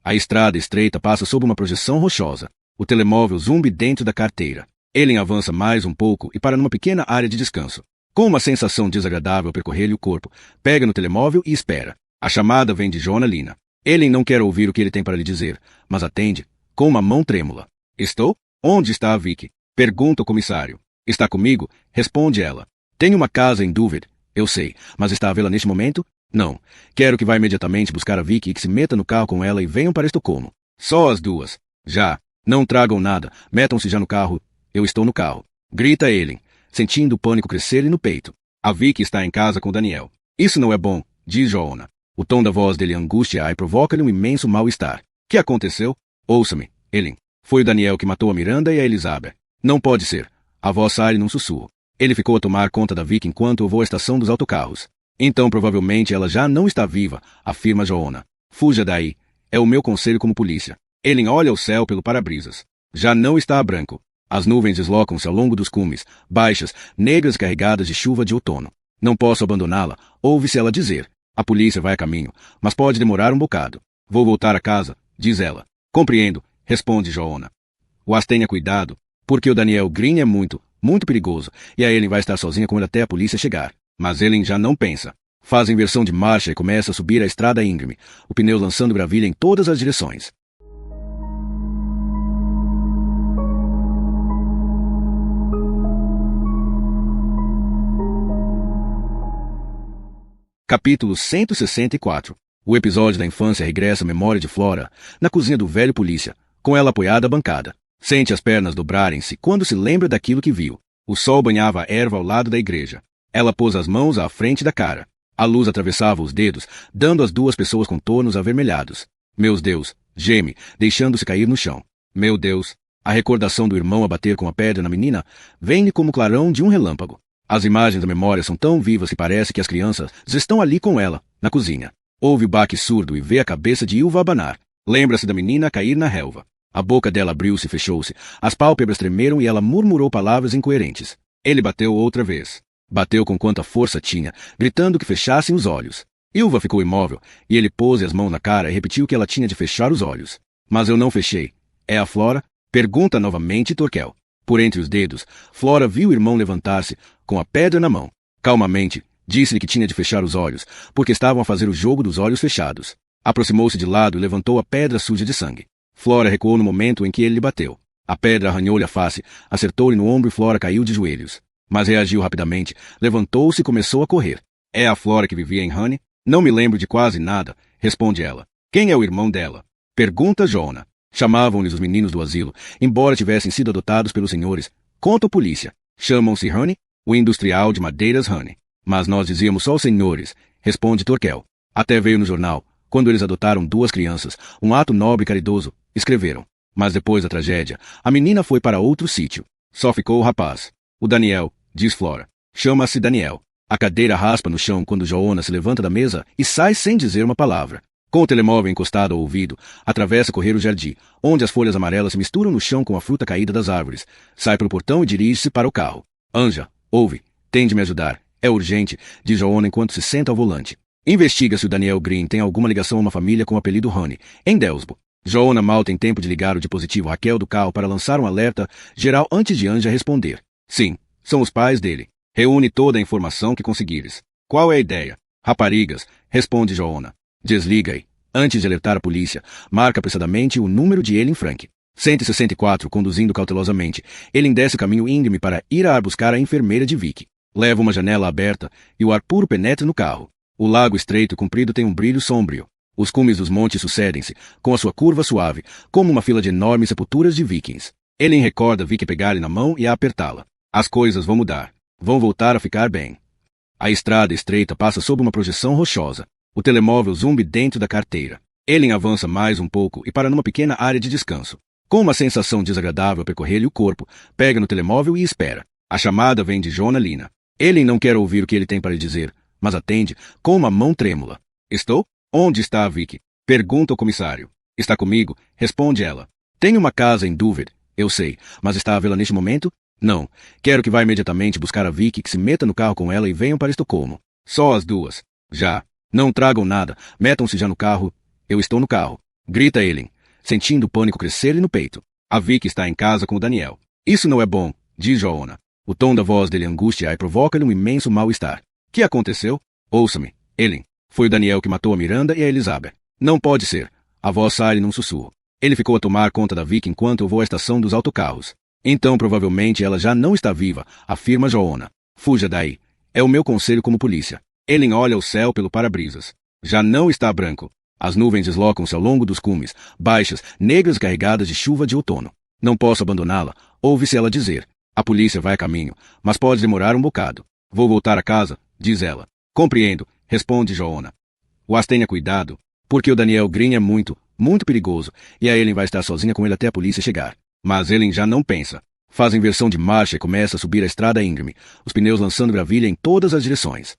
A estrada estreita passa sob uma projeção rochosa. O telemóvel zumbi dentro da carteira. Ellen avança mais um pouco e para numa pequena área de descanso. Com uma sensação desagradável percorrer-lhe o corpo, pega no telemóvel e espera. A chamada vem de Joana Lina. Ellen não quer ouvir o que ele tem para lhe dizer, mas atende, com uma mão trêmula. Estou? Onde está a Vicky? Pergunta o comissário. Está comigo? Responde ela. Tenho uma casa em Dover. Eu sei, mas está a vê-la neste momento? Não. Quero que vá imediatamente buscar a Vicky e que se meta no carro com ela e venham para Estocolmo. Só as duas. Já. Não tragam nada. Metam-se já no carro. Eu estou no carro. Grita Ellen, sentindo o pânico crescer-lhe no peito. A Vicky está em casa com Daniel. Isso não é bom, diz Joana. O tom da voz dele angustia-a e provoca-lhe um imenso mal-estar. Que aconteceu? Ouça-me, Ellen. Foi o Daniel que matou a Miranda e a Elizabeth. Não pode ser. A voz sai num sussurro. Ele ficou a tomar conta da Vicky enquanto eu vou à estação dos autocarros. Então provavelmente ela já não está viva, afirma Joana. Fuja daí. É o meu conselho como polícia. Ellen olha o céu pelo para-brisas. Já não está a branco. As nuvens deslocam-se ao longo dos cumes, baixas, negras e carregadas de chuva de outono. Não posso abandoná-la, ouve-se ela dizer. A polícia vai a caminho, mas pode demorar um bocado. Vou voltar a casa, diz ela. Compreendo, responde Joana. Mas tenha cuidado, porque o Daniel Green é muito perigoso, e a Ellen vai estar sozinha com ele até a polícia chegar. Mas Ellen já não pensa. Faz inversão de marcha e começa a subir a estrada íngreme, o pneu lançando gravilha em todas as direções. Capítulo 164. O episódio da infância regressa à memória de Flora, na cozinha do velho polícia, com ela apoiada à bancada. Sente as pernas dobrarem-se quando se lembra daquilo que viu. O sol banhava a erva ao lado da igreja. Ela pôs as mãos à frente da cara. A luz atravessava os dedos, dando às duas pessoas contornos avermelhados. Meu Deus, geme, deixando-se cair no chão. Meu Deus. A recordação do irmão a bater com a pedra na menina vem-lhe como o clarão de um relâmpago. As imagens da memória são tão vivas que parece que as crianças estão ali com ela, na cozinha. Ouve o baque surdo e vê a cabeça de Ilva abanar. Lembra-se da menina cair na relva. A boca dela abriu-se e fechou-se, as pálpebras tremeram e ela murmurou palavras incoerentes. Ele bateu outra vez. Bateu com quanta força tinha, gritando que fechassem os olhos. Ilva ficou imóvel, e ele pôs as mãos na cara e repetiu que ela tinha de fechar os olhos. Mas eu não fechei. É a Flora? Pergunta novamente Torquel. Por entre os dedos, Flora viu o irmão levantar-se, com a pedra na mão. Calmamente, disse-lhe que tinha de fechar os olhos, porque estavam a fazer o jogo dos olhos fechados. Aproximou-se de lado e levantou a pedra suja de sangue. Flora recuou no momento em que ele lhe bateu. A pedra arranhou-lhe a face, acertou-lhe no ombro e Flora caiu de joelhos. Mas reagiu rapidamente, levantou-se e começou a correr. É a Flora que vivia em Honey? Não me lembro de quase nada, responde ela. Quem é o irmão dela? Pergunta Joana. Chamavam-lhes os meninos do asilo, embora tivessem sido adotados pelos senhores. Conta a polícia. Chamam-se Honey, o industrial de madeiras Honey. Mas nós dizíamos só os senhores, responde Torquel. Até veio no jornal, quando eles adotaram duas crianças, um ato nobre e caridoso, escreveram. Mas depois da tragédia, a menina foi para outro sítio. Só ficou o rapaz. O Daniel, diz Flora. Chama-se Daniel. A cadeira raspa no chão quando Joana se levanta da mesa e sai sem dizer uma palavra. Com o telemóvel encostado ao ouvido, atravessa correr o jardim, onde as folhas amarelas se misturam no chão com a fruta caída das árvores. Sai pelo portão e dirige-se para o carro. Anja, ouve, tem de me ajudar. É urgente, diz Joana enquanto se senta ao volante. Investiga se o Daniel Green tem alguma ligação a uma família com o apelido Honey, em Delsbo. Joana mal tem tempo de ligar o dispositivo Raquel do carro para lançar um alerta geral antes de Anja responder. Sim, são os pais dele. Reúne toda a informação que conseguires. Qual é a ideia? Raparigas, responde Joana. Desliga aí. Antes de alertar a polícia, marca apressadamente o número de Ellen Frank. 164, conduzindo cautelosamente. Ellen desce o caminho íngreme para ir a buscar a enfermeira de Vicky. Leva uma janela aberta e o ar puro penetra no carro. O lago estreito e comprido tem um brilho sombrio. Os cumes dos montes sucedem-se, com a sua curva suave, como uma fila de enormes sepulturas de vikings. Ellen recorda Vicky pegar-lhe na mão e a apertá-la. As coisas vão mudar. Vão voltar a ficar bem. A estrada estreita passa sob uma projeção rochosa. O telemóvel zumbi dentro da carteira. Ellen avança mais um pouco e para numa pequena área de descanso. Com uma sensação desagradável a percorrer-lhe o corpo, pega no telemóvel e espera. A chamada vem de Joana Lina. Ellen não quer ouvir o que ele tem para lhe dizer, mas atende com uma mão trêmula. Estou? Onde está a Vicky? Pergunta o comissário. Está comigo? Responde ela. Tenho uma casa em Dover. Eu sei, mas está a vê-la neste momento? Não. Quero que vá imediatamente buscar a Vicky, que se meta no carro com ela e venham para Estocolmo. Só as duas. Já. Não tragam nada. Metam-se já no carro. Eu estou no carro. Grita Ellen, sentindo o pânico crescer-lhe no peito. A Vicky está em casa com o Daniel. Isso não é bom, diz Joana. O tom da voz dele angustia e provoca-lhe um imenso mal-estar. Que aconteceu? Ouça-me, Ellen. Foi o Daniel que matou a Miranda e a Elizabeth. Não pode ser. A voz sai num sussurro. Ele ficou a tomar conta da Vicky enquanto eu vou à estação dos autocarros. Então provavelmente ela já não está viva, afirma Joanna. Fuja daí. É o meu conselho como polícia. Ellen olha o céu pelo para-brisas. Já não está branco. As nuvens deslocam-se ao longo dos cumes, baixas, negras e carregadas de chuva de outono. Não posso abandoná-la, ouve-se ela dizer. A polícia vai a caminho, mas pode demorar um bocado. Vou voltar a casa, diz ela. Compreendo, responde Joanna. Mas tenha cuidado, porque o Daniel Green é muito perigoso, e a Ellen vai estar sozinha com ele até a polícia chegar. Mas Ellen já não pensa. Faz inversão de marcha e começa a subir a estrada íngreme, os pneus lançando gravilha em todas as direções.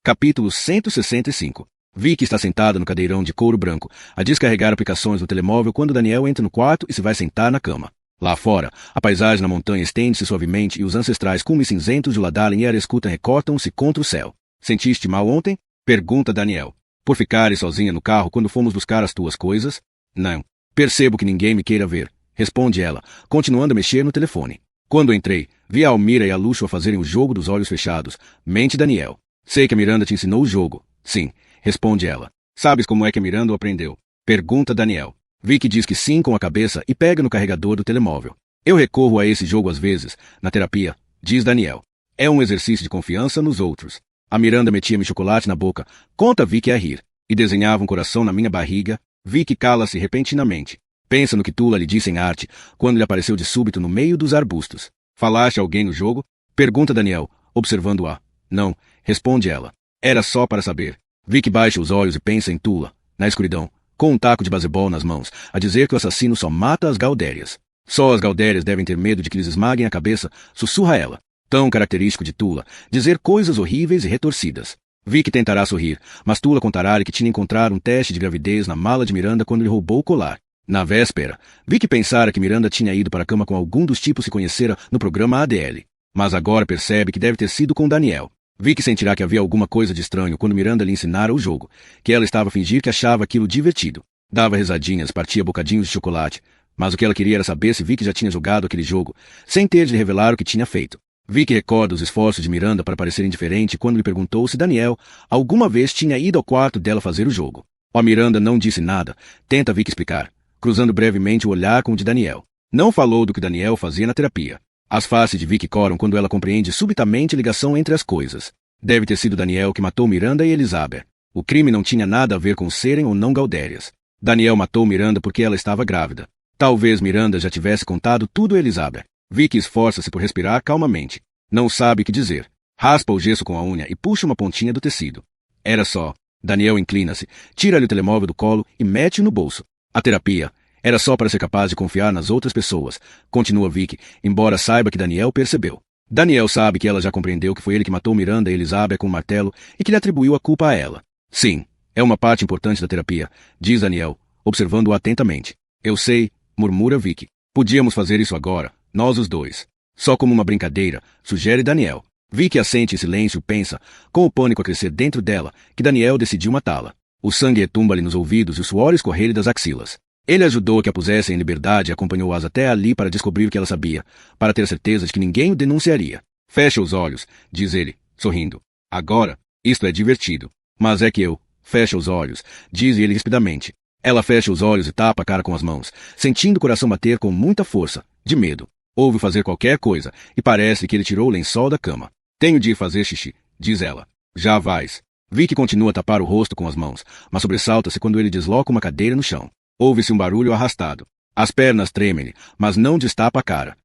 Capítulo 165. Vicky está sentada no cadeirão de couro branco, a descarregar aplicações no telemóvel quando Daniel entra no quarto e se vai sentar na cama. Lá fora, a paisagem na montanha estende-se suavemente e os ancestrais cumes cinzentos de Ladalen e Arescuta recortam-se contra o céu. Sentiste mal ontem? Pergunta Daniel. Por ficares sozinha no carro quando fomos buscar as tuas coisas? Não. Percebo que ninguém me queira ver, responde ela, continuando a mexer no telefone. Quando entrei, vi a Almira e a Luxo a fazerem o jogo dos olhos fechados. Mente Daniel. Sei que a Miranda te ensinou o jogo. Sim, responde ela. Sabes como é que a Miranda o aprendeu? Pergunta Daniel. Vicky diz que sim com a cabeça e pega no carregador do telemóvel. Eu recorro a esse jogo às vezes, na terapia, diz Daniel. É um exercício de confiança nos outros. A Miranda metia-me chocolate na boca, conta Vicky a rir, e desenhava um coração na minha barriga. Vicky cala-se repentinamente. Pensa no que Tula lhe disse em arte, quando lhe apareceu de súbito no meio dos arbustos. Falaste a alguém no jogo? Pergunta Daniel, observando-a. Não, responde ela. Era só para saber. Vicky baixa os olhos e pensa em Tula, na escuridão, com um taco de basebol nas mãos, a dizer que o assassino só mata as Galdérias. Só as Galdérias devem ter medo de que lhes esmaguem a cabeça, sussurra ela. Tão característico de Tula, dizer coisas horríveis e retorcidas. Vicky tentará sorrir, mas Tula contará-lhe que tinha encontrado um teste de gravidez na mala de Miranda quando lhe roubou o colar. Na véspera, Vicky pensara que Miranda tinha ido para a cama com algum dos tipos que conhecera no programa ADL. Mas agora percebe que deve ter sido com Daniel. Vicky sentirá que havia alguma coisa de estranho quando Miranda lhe ensinara o jogo, que ela estava a fingir que achava aquilo divertido. Dava risadinhas, partia bocadinhos de chocolate, mas o que ela queria era saber se Vicky já tinha jogado aquele jogo, sem ter de lhe revelar o que tinha feito. Vicky recorda os esforços de Miranda para parecer indiferente quando lhe perguntou se Daniel alguma vez tinha ido ao quarto dela fazer o jogo. A Miranda não disse nada, tenta Vicky explicar, cruzando brevemente o olhar com o de Daniel. Não falou do que Daniel fazia na terapia. As faces de Vicky coram quando ela compreende subitamente a ligação entre as coisas. Deve ter sido Daniel que matou Miranda e Elizabeth. O crime não tinha nada a ver com serem ou não Galdérias. Daniel matou Miranda porque ela estava grávida. Talvez Miranda já tivesse contado tudo a Elizabeth. Vicky esforça-se por respirar calmamente. Não sabe o que dizer. Raspa o gesso com a unha e puxa uma pontinha do tecido. Era só. Daniel inclina-se, tira-lhe o telemóvel do colo e mete-o no bolso. A terapia era só para ser capaz de confiar nas outras pessoas, continua Vicky, embora saiba que Daniel percebeu. Daniel sabe que ela já compreendeu que foi ele que matou Miranda e Elizabeth com um martelo e que lhe atribuiu a culpa a ela. Sim, é uma parte importante da terapia, diz Daniel, observando-o atentamente. Eu sei, murmura Vicky. Podíamos fazer isso agora, nós os dois. Só como uma brincadeira, sugere Daniel. Vicky assente em silêncio e pensa, com o pânico a crescer dentro dela, que Daniel decidiu matá-la. O sangue retumba-lhe nos ouvidos e o suor escorre-lhe das axilas. Ele ajudou que a pusessem em liberdade e acompanhou-as até ali para descobrir o que ela sabia, para ter certeza de que ninguém o denunciaria. Fecha os olhos, diz ele, sorrindo. Agora, isto é divertido. Mas é que eu, fecha os olhos, diz ele rispidamente. Ela fecha os olhos e tapa a cara com as mãos, sentindo o coração bater com muita força, de medo. Ouve fazer qualquer coisa, e parece que ele tirou o lençol da cama. Tenho de ir fazer xixi, diz ela. Já vais. Vicky continua a tapar o rosto com as mãos, mas sobressalta-se quando ele desloca uma cadeira no chão. Ouve-se um barulho arrastado. As pernas tremem-lhe, mas não destapa a cara.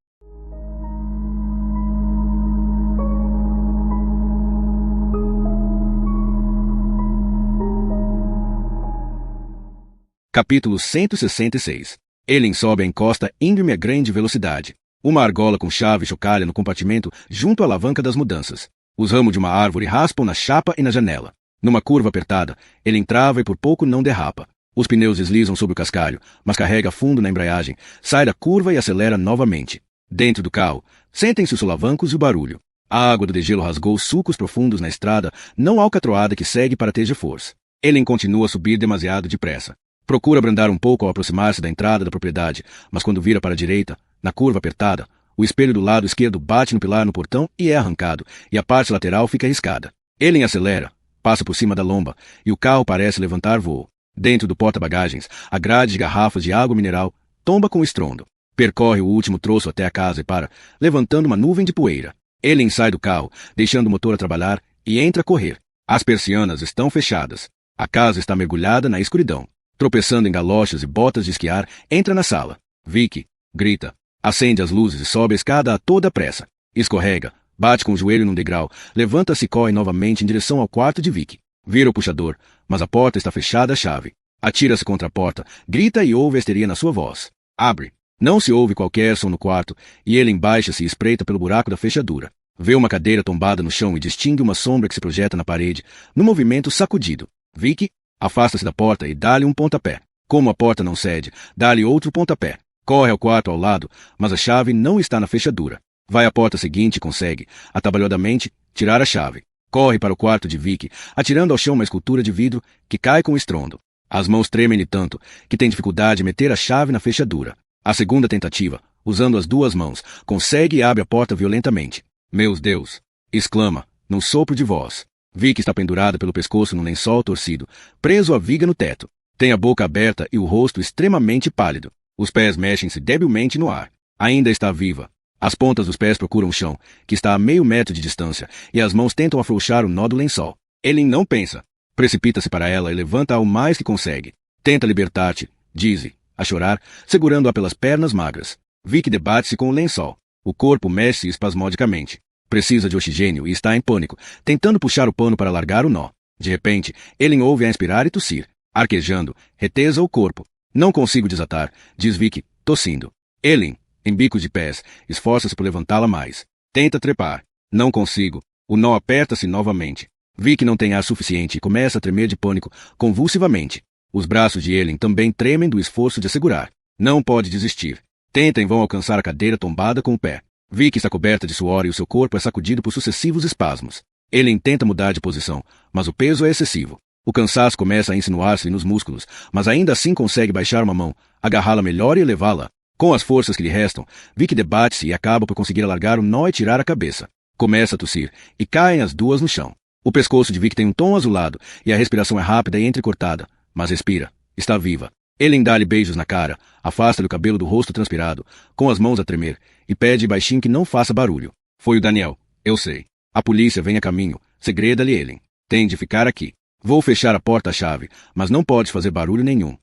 Capítulo 166. Ellen sobe a encosta íngreme a grande velocidade. Uma argola com chave chocalha no compartimento junto à alavanca das mudanças. Os ramos de uma árvore raspam na chapa e na janela. Numa curva apertada, ele entrava e por pouco não derrapa. Os pneus deslizam sobre o cascalho, mas carrega fundo na embreagem, sai da curva e acelera novamente. Dentro do carro, sentem-se os solavancos e o barulho. A água do degelo rasgou sulcos profundos na estrada não alcatroada que segue para Tegeforce. Ellen continua a subir demasiado depressa. Procura brandar um pouco ao aproximar-se da entrada da propriedade, mas quando vira para a direita, na curva apertada, o espelho do lado esquerdo bate no pilar no portão e é arrancado, e a parte lateral fica riscada. Ellen acelera, passa por cima da lomba, e o carro parece levantar voo. Dentro do porta-bagagens, a grade de garrafas de água mineral tomba com estrondo. Percorre o último troço até a casa e para, levantando uma nuvem de poeira. Ellen sai do carro, deixando o motor a trabalhar, e entra a correr. As persianas estão fechadas. A casa está mergulhada na escuridão. Tropeçando em galochas e botas de esquiar, entra na sala. Vicky grita. Acende as luzes e sobe a escada a toda pressa. Escorrega, bate com o joelho num degrau, levanta-se e corre novamente em direção ao quarto de Vicky. Vira o puxador, mas a porta está fechada à chave. Atira-se contra a porta, grita e ouve a histeria na sua voz. Abre. Não se ouve qualquer som no quarto, e ele embaixa-se e espreita pelo buraco da fechadura. Vê uma cadeira tombada no chão e distingue uma sombra que se projeta na parede, num movimento sacudido. Vicky afasta-se da porta e dá-lhe um pontapé. Como a porta não cede, dá-lhe outro pontapé. Corre ao quarto ao lado, mas a chave não está na fechadura. Vai à porta seguinte e consegue, atabalhadamente, tirar a chave. Corre para o quarto de Vicky, atirando ao chão uma escultura de vidro que cai com estrondo. As mãos tremem-lhe tanto que tem dificuldade em meter a chave na fechadura. A segunda tentativa, usando as duas mãos, consegue e abre a porta violentamente. Meu Deus! Exclama, num sopro de voz. Vicky está pendurada pelo pescoço num lençol torcido, preso à viga no teto. Tem a boca aberta e o rosto extremamente pálido. Os pés mexem-se debilmente no ar. Ainda está viva. As pontas dos pés procuram o chão, que está a meio metro de distância, e as mãos tentam afrouxar o nó do lençol. Ellen não pensa. Precipita-se para ela e levanta-a o mais que consegue. Tenta libertar-te, diz, a chorar, segurando-a pelas pernas magras. Vicky debate-se com o lençol. O corpo mexe-se espasmodicamente. Precisa de oxigênio e está em pânico, tentando puxar o pano para largar o nó. De repente, Ellen ouve-a inspirar e tossir. Arquejando, retesa o corpo. Não consigo desatar, diz Vicky, tossindo. Ellen, em bicos de pés, esforça-se por levantá-la mais. Tenta trepar. Não consigo. O nó aperta-se novamente. Vicky não tem ar suficiente e começa a tremer de pânico, convulsivamente. Os braços de Ellen também tremem do esforço de a segurar. Não pode desistir. Tenta em vão alcançar a cadeira tombada com o pé. Vicky está coberta de suor e o seu corpo é sacudido por sucessivos espasmos. Ellen tenta mudar de posição, mas o peso é excessivo. O cansaço começa a insinuar-se nos músculos, mas ainda assim consegue baixar uma mão, agarrá-la melhor e elevá-la. Com as forças que lhe restam, Vicky debate-se e acaba por conseguir alargar o nó e tirar a cabeça. Começa a tossir, e caem as duas no chão. O pescoço de Vicky tem um tom azulado, e a respiração é rápida e entrecortada, mas respira. Está viva. Ellen dá-lhe beijos na cara, afasta-lhe o cabelo do rosto transpirado, com as mãos a tremer, e pede baixinho que não faça barulho. Foi o Daniel, eu sei. A polícia vem a caminho, segreda-lhe Ellen. Tem de ficar aqui. Vou fechar a porta à chave, mas não pode fazer barulho nenhum.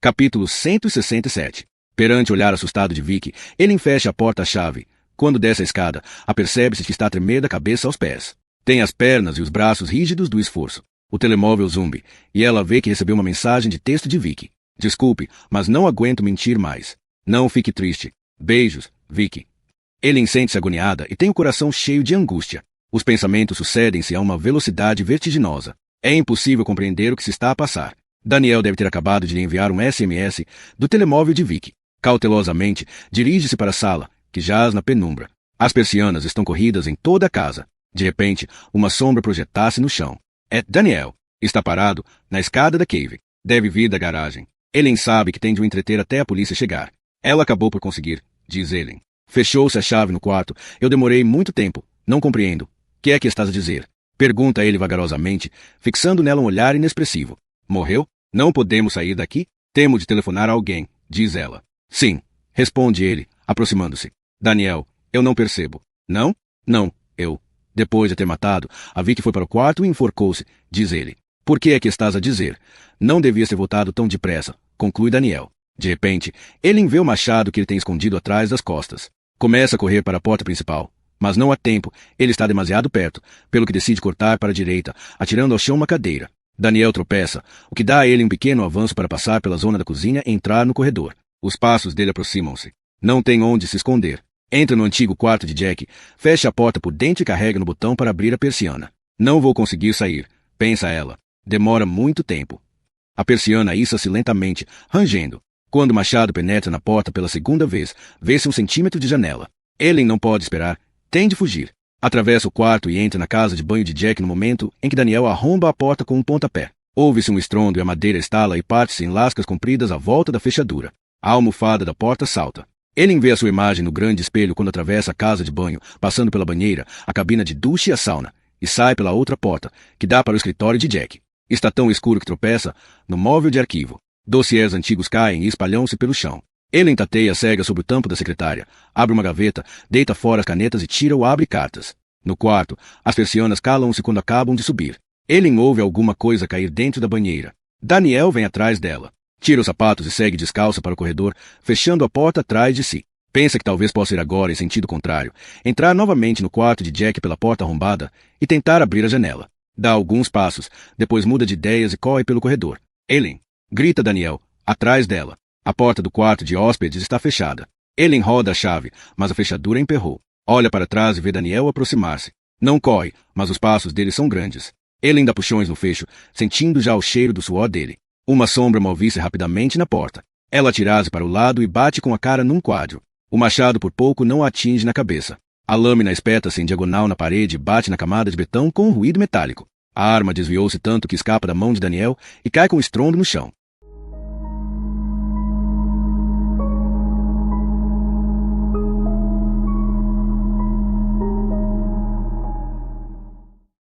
Capítulo 167. Perante o olhar assustado de Vicky, Ellen fecha a porta à chave. Quando desce a escada, apercebe-se que está a tremer da cabeça aos pés. Tem as pernas e os braços rígidos do esforço. O telemóvel zumbi, e ela vê que recebeu uma mensagem de texto de Vicky. Desculpe, mas não aguento mentir mais. Não fique triste. Beijos, Vicky. Ellen sente-se agoniada e tem o coração cheio de angústia. Os pensamentos sucedem-se a uma velocidade vertiginosa. É impossível compreender o que se está a passar. Daniel deve ter acabado de lhe enviar um SMS do telemóvel de Vicky. Cautelosamente, dirige-se para a sala, que jaz na penumbra. As persianas estão corridas em toda a casa. De repente, uma sombra projeta-se no chão. É Daniel. Está parado na escada da cave. Deve vir da garagem. Ellen sabe que tem de o entreter até a polícia chegar. Ela acabou por conseguir, diz Ellen. Fechou-se a chave no quarto. Eu demorei muito tempo. Não compreendo. Que é que estás a dizer? Pergunta ele vagarosamente, fixando nela um olhar inexpressivo. Morreu? Não podemos sair daqui? Temo de telefonar a alguém, diz ela. Sim, responde ele, aproximando-se. Daniel, eu não percebo. Não? Não, eu. Depois de ter matado, a Vicky foi para o quarto e enforcou-se, diz ele. Por que é que estás a dizer? Não devias ter voltado tão depressa, conclui Daniel. De repente, ele vê o machado que ele tem escondido atrás das costas. Começa a correr para a porta principal, mas não há tempo, ele está demasiado perto, pelo que decide cortar para a direita, atirando ao chão uma cadeira. Daniel tropeça, o que dá a ele um pequeno avanço para passar pela zona da cozinha e entrar no corredor. Os passos dele aproximam-se. Não tem onde se esconder. Entra no antigo quarto de Jack, fecha a porta por dentro e carrega no botão para abrir a persiana. Não vou conseguir sair, pensa ela. Demora muito tempo. A persiana issa-se lentamente, rangendo. Quando o machado penetra na porta pela segunda vez, vê-se 1 centímetro de janela. Ellen não pode esperar, tem de fugir. Atravessa o quarto e entra na casa de banho de Jack no momento em que Daniel arromba a porta com um pontapé. Ouve-se um estrondo e a madeira estala e parte-se em lascas compridas à volta da fechadura. A almofada da porta salta. Ellen vê a sua imagem no grande espelho quando atravessa a casa de banho, passando pela banheira, a cabina de duche e a sauna, e sai pela outra porta, que dá para o escritório de Jack. Está tão escuro que tropeça no móvel de arquivo. Dossiês antigos caem e espalham-se pelo chão. Ellen tateia cega sobre o tampo da secretária, abre uma gaveta, deita fora as canetas e tira o abre-cartas. No quarto, as persianas calam-se quando acabam de subir. Ellen ouve alguma coisa cair dentro da banheira. Daniel vem atrás dela. Tira os sapatos e segue descalça para o corredor, fechando a porta atrás de si. Pensa que talvez possa ir agora em sentido contrário, entrar novamente no quarto de Jack pela porta arrombada e tentar abrir a janela. Dá alguns passos, depois muda de ideias e corre pelo corredor. Ellen! Grita Daniel, atrás dela. A porta do quarto de hóspedes está fechada. Ellen roda a chave, mas a fechadura emperrou. Olha para trás e vê Daniel aproximar-se. Não corre, mas os passos dele são grandes. Ellen dá puxões no fecho, sentindo já o cheiro do suor dele. Uma sombra move-se rapidamente na porta. Ela atira-se para o lado e bate com a cara num quadro. O machado por pouco não a atinge na cabeça. A lâmina espeta-se em diagonal na parede e bate na camada de betão com um ruído metálico. A arma desviou-se tanto que escapa da mão de Daniel e cai com estrondo no chão.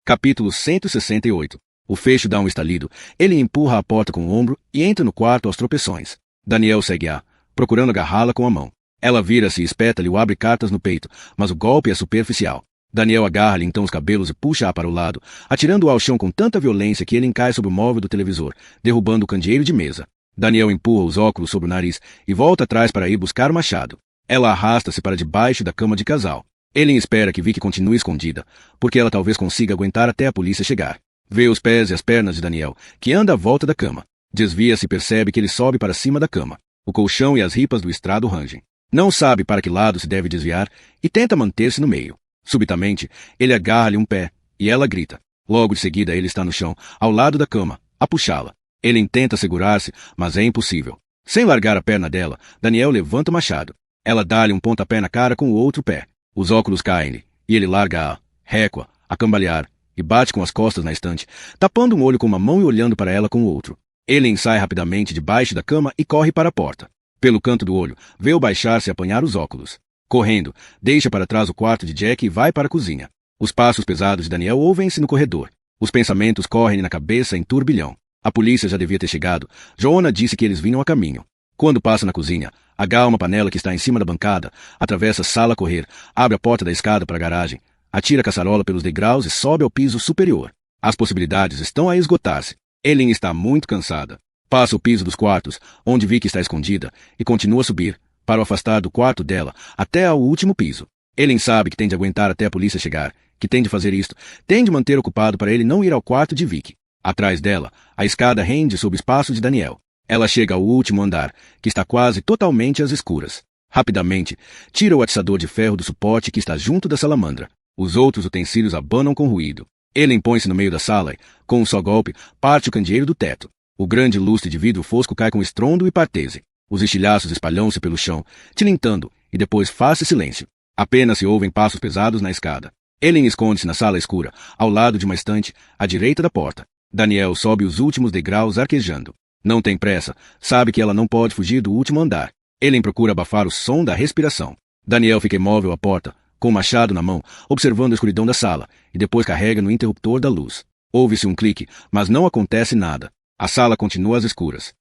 Capítulo 168. O fecho dá um estalido. Ele empurra a porta com o ombro e entra no quarto aos tropeções. Daniel segue-a, procurando agarrá-la com a mão. Ela vira-se e espeta-lhe o abre-cartas no peito, mas o golpe é superficial. Daniel agarra-lhe então os cabelos e puxa-a para o lado, atirando-a ao chão com tanta violência que ele cai sobre o móvel do televisor, derrubando o candeeiro de mesa. Daniel empurra os óculos sobre o nariz e volta atrás para ir buscar o machado. Ela arrasta-se para debaixo da cama de casal. Ellen espera que Vicky continue escondida, porque ela talvez consiga aguentar até a polícia chegar. Vê os pés e as pernas de Daniel, que anda à volta da cama. Desvia-se e percebe que ele sobe para cima da cama. O colchão e as ripas do estrado rangem. Não sabe para que lado se deve desviar e tenta manter-se no meio. Subitamente, ele agarra-lhe um pé e ela grita. Logo de seguida, ele está no chão, ao lado da cama, a puxá-la. Ele tenta segurar-se, mas é impossível. Sem largar a perna dela, Daniel levanta o machado. Ela dá-lhe um pontapé na cara com o outro pé. Os óculos caem-lhe e ele larga-a, récua, a cambalear e bate com as costas na estante, tapando um olho com uma mão e olhando para ela com o outro. Ele sai rapidamente debaixo da cama e corre para a porta. Pelo canto do olho, vê-o baixar-se e apanhar os óculos. Correndo, deixa para trás o quarto de Jack e vai para a cozinha. Os passos pesados de Daniel ouvem-se no corredor. Os pensamentos correm na cabeça em turbilhão. A polícia já devia ter chegado. Joanna disse que eles vinham a caminho. Quando passa na cozinha, agarra uma panela que está em cima da bancada, atravessa a sala a correr, abre a porta da escada para a garagem, atira a caçarola pelos degraus e sobe ao piso superior. As possibilidades estão a esgotar-se. Ellen está muito cansada. Passa o piso dos quartos, onde Vicky está escondida, e continua a subir, para o afastar do quarto dela, até ao último piso. Ellen sabe que tem de aguentar até a polícia chegar, que tem de fazer isto, tem de manter ocupado para ele não ir ao quarto de Vicky. Atrás dela, a escada rende sob o espaço de Daniel. Ela chega ao último andar, que está quase totalmente às escuras. Rapidamente, tira o atiçador de ferro do suporte que está junto da salamandra. Os outros utensílios abanam com ruído. Ele põe-se no meio da sala e, com um só golpe, parte o candeeiro do teto. O grande lustre de vidro fosco cai com estrondo e partese. Os estilhaços espalham-se pelo chão, tilintando, e depois faz-se silêncio. Apenas se ouvem passos pesados na escada. Ellen esconde-se na sala escura, ao lado de uma estante, à direita da porta. Daniel sobe os últimos degraus arquejando. Não tem pressa, sabe que ela não pode fugir do último andar. Ellen procura abafar o som da respiração. Daniel fica imóvel à porta, com o machado na mão, observando a escuridão da sala, e depois carrega no interruptor da luz. Ouve-se um clique, mas não acontece nada. A sala continua às escuras.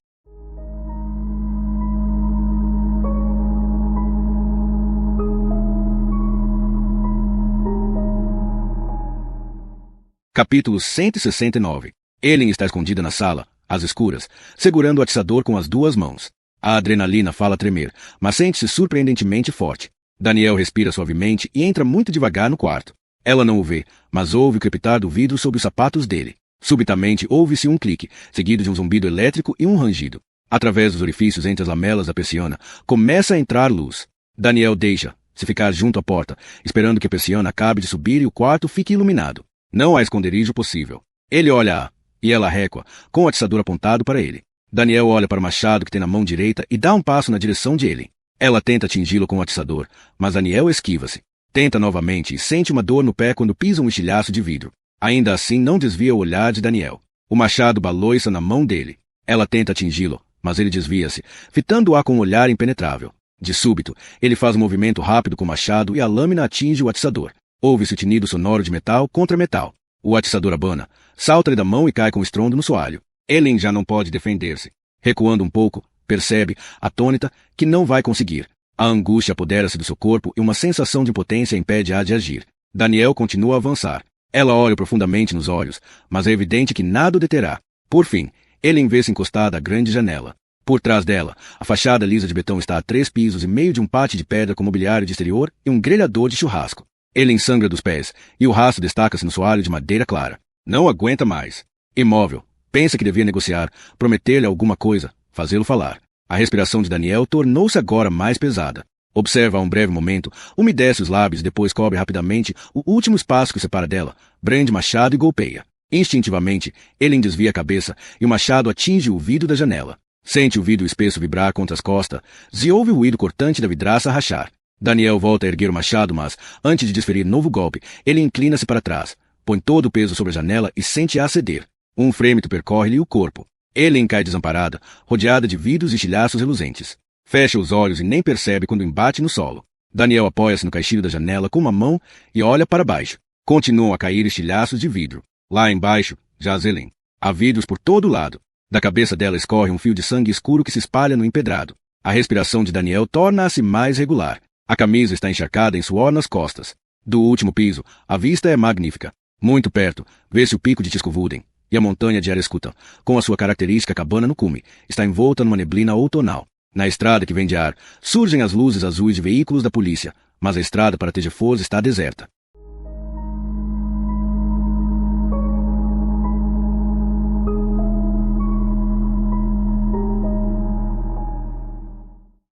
Capítulo 169. Ellen está escondida na sala, às escuras, segurando o atiçador com as duas mãos. A adrenalina fala tremer, mas sente-se surpreendentemente forte. Daniel respira suavemente e entra muito devagar no quarto. Ela não o vê, mas ouve o crepitar do vidro sob os sapatos dele. Subitamente ouve-se um clique, seguido de um zumbido elétrico e um rangido. Através dos orifícios entre as lamelas da persiana, começa a entrar luz. Daniel deixa-se ficar junto à porta, esperando que a persiana acabe de subir e o quarto fique iluminado. Não há esconderijo possível. Ele olha-a, e ela récua, com o atiçador apontado para ele. Daniel olha para o machado que tem na mão direita e dá um passo na direção de Ellen. Ela tenta atingi-lo com o atiçador, mas Daniel esquiva-se. Tenta novamente e sente uma dor no pé quando pisa um estilhaço de vidro. Ainda assim não desvia o olhar de Daniel. O machado balouça na mão dele. Ela tenta atingi-lo, mas ele desvia-se, fitando-a com um olhar impenetrável. De súbito, ele faz um movimento rápido com o machado e a lâmina atinge o atiçador. Ouve-se o tinido sonoro de metal contra metal. O atiçador abana, salta-lhe da mão e cai com estrondo no soalho. Ellen já não pode defender-se. Recuando um pouco, percebe, atônita, que não vai conseguir. A angústia apodera-se do seu corpo e uma sensação de impotência impede-a de agir. Daniel continua a avançar. Ela olha profundamente nos olhos, mas é evidente que nada o deterá. Por fim, Ellen vê-se encostada à grande janela. Por trás dela, a fachada lisa de betão está a 3 pisos e meio de um pátio de pedra com mobiliário de exterior e um grelhador de churrasco. Ellen sangra dos pés, e o rastro destaca-se no soalho de madeira clara. Não aguenta mais. Imóvel, pensa que devia negociar, prometer-lhe alguma coisa, fazê-lo falar. A respiração de Daniel tornou-se agora mais pesada. Observa a um breve momento, umedece os lábios e depois cobre rapidamente o último espaço que o separa dela, brande machado e golpeia. Instintivamente, Ellen desvia a cabeça e o machado atinge o vidro da janela. Sente o vidro espesso vibrar contra as costas e ouve o ruído cortante da vidraça rachar. Daniel volta a erguer o machado, mas, antes de desferir novo golpe, ele inclina-se para trás, põe todo o peso sobre a janela e sente-a ceder. Um frêmito percorre-lhe o corpo. Ellen cai desamparada, rodeada de vidros e estilhaços reluzentes. Fecha os olhos e nem percebe quando embate no solo. Daniel apoia-se no caixilho da janela com uma mão e olha para baixo. Continuam a cair estilhaços de vidro. Lá embaixo, jaz Ellen. Há vidros por todo lado. Da cabeça dela escorre um fio de sangue escuro que se espalha no empedrado. A respiração de Daniel torna-se mais regular. A camisa está encharcada em suor nas costas. Do último piso, a vista é magnífica. Muito perto, vê-se o pico de Tiscovuden e a montanha de Arescutan, com a sua característica cabana no cume, está envolta numa neblina outonal. Na estrada que vem de ar, surgem as luzes azuis de veículos da polícia, mas a estrada para Tejefos está deserta.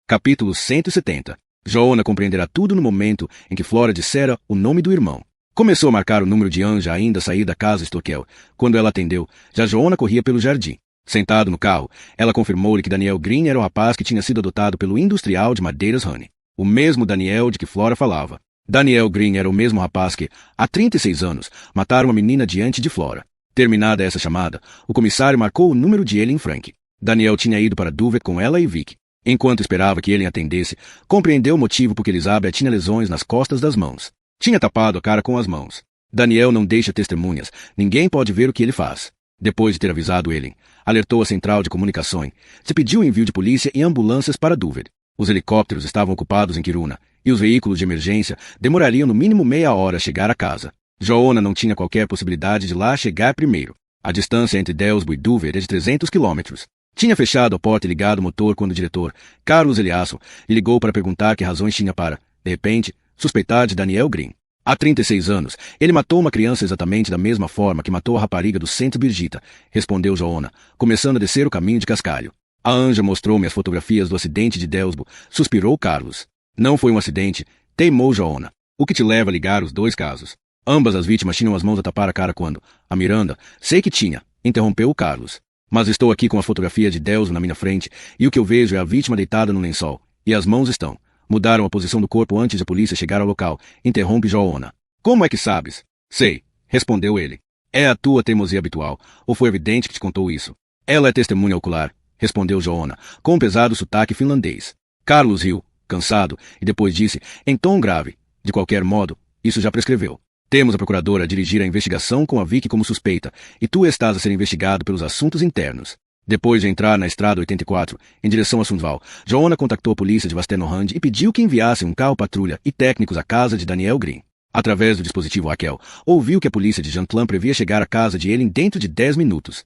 Capítulo 170. Joana compreenderá tudo no momento em que Flora dissera o nome do irmão. Começou a marcar o número de Anja ainda a sair da casa Storkel. Quando ela atendeu, já Joana corria pelo jardim. Sentado no carro, ela confirmou-lhe que Daniel Green era o rapaz que tinha sido adotado pelo industrial de madeiras Honey. O mesmo Daniel de que Flora falava. Daniel Green era o mesmo rapaz que, há 36 anos, matara uma menina diante de Flora. Terminada essa chamada, o comissário marcou o número de Ellen Frank. Daniel tinha ido para Duvet com ela e Vic. Enquanto esperava que Ellen atendesse, compreendeu o motivo por que Elizabeth tinha lesões nas costas das mãos. Tinha tapado a cara com as mãos. Daniel não deixa testemunhas, ninguém pode ver o que ele faz. Depois de ter avisado Ellen, alertou a central de comunicações, se pediu o envio de polícia e ambulâncias para Duvet. Os helicópteros estavam ocupados em Kiruna, e os veículos de emergência demorariam no mínimo meia hora a chegar à casa. Joana não tinha qualquer possibilidade de lá chegar primeiro. A distância entre Delsbo e Duvet é de 300 quilômetros. Tinha fechado a porta e ligado o motor quando o diretor, Carlos Eliasson, lhe ligou para perguntar que razões tinha para, de repente, suspeitar de Daniel Green. Há 36 anos, ele matou uma criança exatamente da mesma forma que matou a rapariga do Centro Birgitta, respondeu Joana, começando a descer o caminho de Cascalho. A Anja mostrou-me as fotografias do acidente de Delsbo, suspirou Carlos. Não foi um acidente, teimou Joana. O que te leva a ligar os dois casos? Ambas as vítimas tinham as mãos a tapar a cara quando... A Miranda, sei que tinha, interrompeu o Carlos. Mas estou aqui com a fotografia de Delsbo na minha frente, e o que eu vejo é a vítima deitada no lençol, e as mãos estão. Mudaram a posição do corpo antes de a polícia chegar ao local, interrompe Joana. Como é que sabes? Sei, respondeu ele. É a tua teimosia habitual, ou foi evidente que te contou isso? Ela é testemunha ocular, respondeu Joana, com um pesado sotaque finlandês. Carlos riu, cansado, e depois disse, em tom grave, de qualquer modo, isso já prescreveu. Temos a procuradora a dirigir a investigação com a Vicky como suspeita, e tu estás a ser investigado pelos assuntos internos. Depois de entrar na estrada 84, em direção a Sundsvall, Joana contactou a polícia de Vasternorrand e pediu que enviassem um carro patrulha e técnicos à casa de Daniel Green. Através do dispositivo Raquel, ouviu que a polícia de Jantlan previa chegar à casa de Ellen dentro de 10 minutos.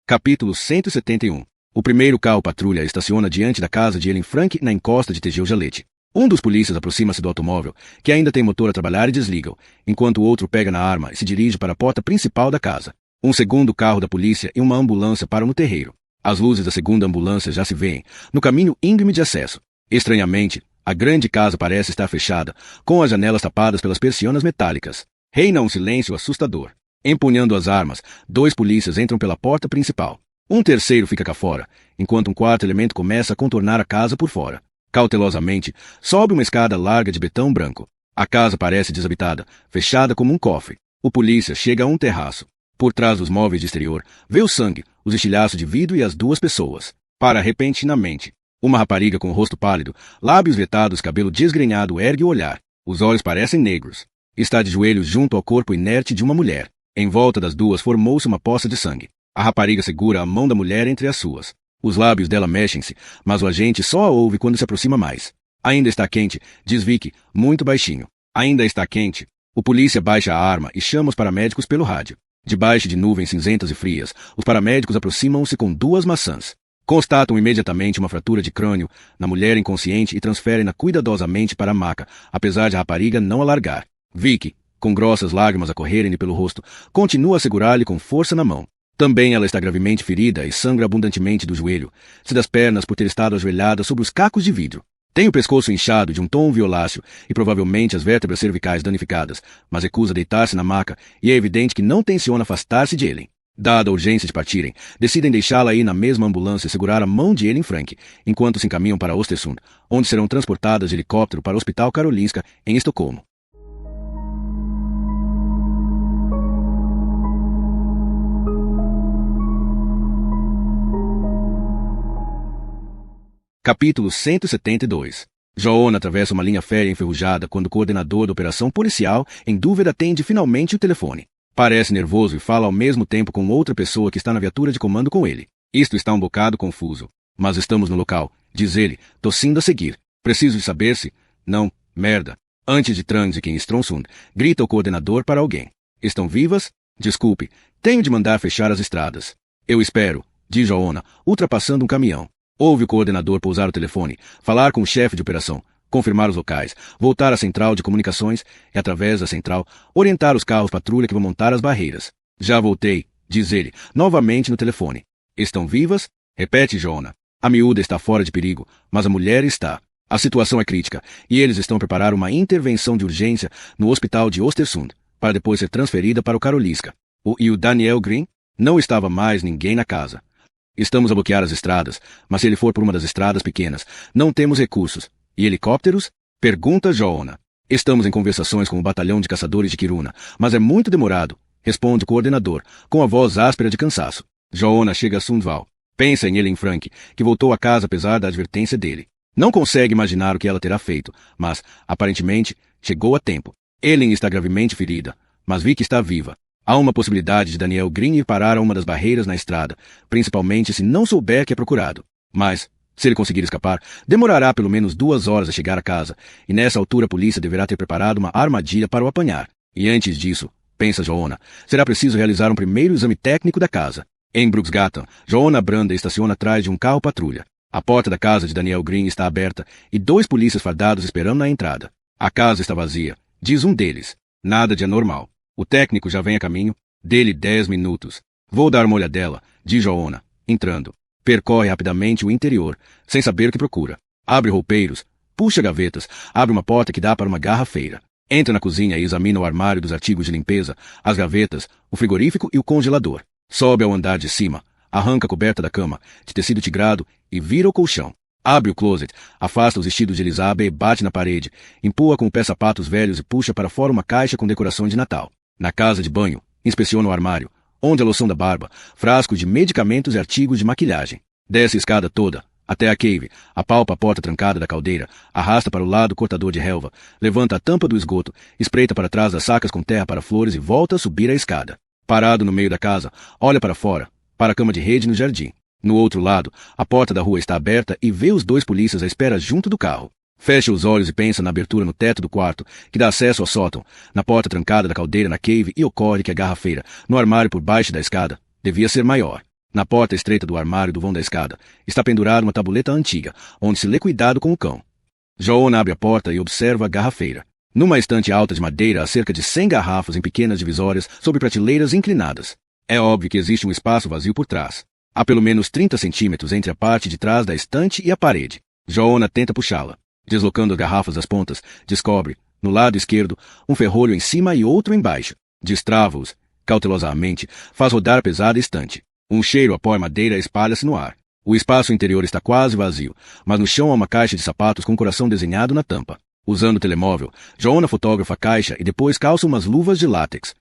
Capítulo 171. O primeiro carro patrulha estaciona diante da casa de Ellen Frank na encosta de Tegeu Jalete. Um dos polícias aproxima-se do automóvel, que ainda tem motor a trabalhar e desliga-o, enquanto o outro pega na arma e se dirige para a porta principal da casa. Um segundo carro da polícia e uma ambulância param no terreiro. As luzes da segunda ambulância já se veem, no caminho íngreme de acesso. Estranhamente, A grande casa parece estar fechada, com as janelas tapadas pelas persianas metálicas. Reina um silêncio assustador. Empunhando as armas, 2 polícias entram pela porta principal. Um terceiro fica cá fora, enquanto um quarto elemento começa a contornar a casa por fora. Cautelosamente, sobe uma escada larga de betão branco. A casa parece desabitada, fechada como um cofre. O polícia chega a um terraço. Por trás dos móveis de exterior, vê o sangue, os estilhaços de vidro e as 2 pessoas. Para repentinamente. Uma rapariga com o rosto pálido, lábios vetados, cabelo desgrenhado ergue o olhar. Os olhos parecem negros. Está de joelhos junto ao corpo inerte de uma mulher. Em volta das 2 formou-se uma poça de sangue. A rapariga segura a mão da mulher entre as suas. Os lábios dela mexem-se, mas o agente só a ouve quando se aproxima mais. Ainda está quente, diz Vicky, muito baixinho. Ainda está quente. O polícia baixa a arma e chama os paramédicos pelo rádio. Debaixo de nuvens cinzentas e frias, os paramédicos aproximam-se com 2 maçãs. Constatam imediatamente uma fratura de crânio na mulher inconsciente e transferem-na cuidadosamente para a maca, apesar de a rapariga não a largar. Vicky, com grossas lágrimas a correrem-lhe pelo rosto, continua a segurar-lhe com força na mão. Também ela está gravemente ferida e sangra abundantemente do joelho, se das pernas por ter estado ajoelhada sobre os cacos de vidro. Tem o pescoço inchado de um tom violáceo e provavelmente as vértebras cervicais danificadas, mas recusa deitar-se na maca e é evidente que não tenciona afastar-se de Ellen. Dada a urgência de partirem, decidem deixá-la ir na mesma ambulância e segurar a mão de Ellen Frank, enquanto se encaminham para Östersund, onde serão transportadas de helicóptero para o Hospital Karolinska, em Estocolmo. Capítulo 172. Joanna atravessa uma linha férrea enferrujada quando o coordenador da operação policial, em dúvida, atende finalmente o telefone. Parece nervoso e fala ao mesmo tempo com outra pessoa que está na viatura de comando com ele. Isto está um bocado confuso. Mas estamos no local, diz ele, tossindo a seguir. Preciso de saber se... Não, merda. Antes de Trandvik em Stronsund, grita o coordenador para alguém. Estão vivas? Desculpe, tenho de mandar fechar as estradas. Eu espero, diz Joanna, ultrapassando um caminhão. Ouve o coordenador pousar o telefone, falar com o chefe de operação, confirmar os locais, voltar à central de comunicações e, através da central, orientar os carros patrulha que vão montar as barreiras. Já voltei, diz ele, novamente no telefone. Estão vivas? Repete, Joanna. A miúda está fora de perigo, mas a mulher está. A situação é crítica e eles estão a preparar uma intervenção de urgência no hospital de Östersund, para depois ser transferida para o Karolinska. E o Daniel Green? Não estava mais ninguém na casa. Estamos a bloquear as estradas, mas se ele for por uma das estradas pequenas, não temos recursos. E helicópteros? Pergunta Joanna. Estamos em conversações com o batalhão de caçadores de Kiruna, mas é muito demorado, responde o coordenador, com a voz áspera de cansaço. Joanna chega a Sundval. Pensa em Ellen Frank, que voltou a casa apesar da advertência dele. Não consegue imaginar o que ela terá feito, mas, aparentemente, chegou a tempo. Ellen está gravemente ferida, mas Vicky está viva. Há uma possibilidade de Daniel Green ir parar a uma das barreiras na estrada, principalmente se não souber que é procurado. Mas, se ele conseguir escapar, demorará pelo menos 2 horas a chegar a casa, e nessa altura a polícia deverá ter preparado uma armadilha para o apanhar. E antes disso, pensa Joanna, será preciso realizar um primeiro exame técnico da casa. Em Bruksgatan, Joanna Branda estaciona atrás de um carro patrulha. A porta da casa de Daniel Green está aberta e 2 polícias fardados esperando na entrada. A casa está vazia, diz um deles. Nada de anormal. O técnico já vem a caminho. Dê-lhe 10 minutos. Vou dar uma olhadela, diz Joanna, entrando. Percorre rapidamente o interior, sem saber o que procura. Abre roupeiros, puxa gavetas, abre uma porta que dá para uma garrafeira. Entra na cozinha e examina o armário dos artigos de limpeza, as gavetas, o frigorífico e o congelador. Sobe ao andar de cima, arranca a coberta da cama, de tecido tigrado, e vira o colchão. Abre o closet, afasta os vestidos de Elizabeth e bate na parede, empurra com o pé sapatos velhos e puxa para fora uma caixa com decoração de Natal. Na casa de banho, inspeciona o armário, onde a loção da barba, frascos de medicamentos e artigos de maquilhagem. Desce a escada toda, até a cave, apalpa a porta trancada da caldeira, arrasta para o lado o cortador de relva, levanta a tampa do esgoto, espreita para trás das sacas com terra para flores e volta a subir a escada. Parado no meio da casa, olha para fora, para a cama de rede no jardim. No outro lado, a porta da rua está aberta e vê os 2 polícias à espera junto do carro. Fecha os olhos e pensa na abertura no teto do quarto, que dá acesso ao sótão, na porta trancada da caldeira na cave e ocorre que a garrafeira, no armário por baixo da escada, devia ser maior. Na porta estreita do armário do vão da escada, está pendurada uma tabuleta antiga, onde se lê cuidado com o cão. Joanna abre a porta e observa a garrafeira. Numa estante alta de madeira há cerca de 100 garrafas em pequenas divisórias sobre prateleiras inclinadas. É óbvio que existe um espaço vazio por trás. Há pelo menos 30 centímetros entre a parte de trás da estante e a parede. Joanna tenta puxá-la. Deslocando as garrafas das pontas, descobre, no lado esquerdo, um ferrolho em cima e outro embaixo. Destrava-os. Cautelosamente, faz rodar a pesada estante. Um cheiro a pó e madeira espalha-se no ar. O espaço interior está quase vazio, mas no chão há uma caixa de sapatos com um coração desenhado na tampa. Usando o telemóvel, Joanna fotografa a caixa e depois calça umas luvas de látex.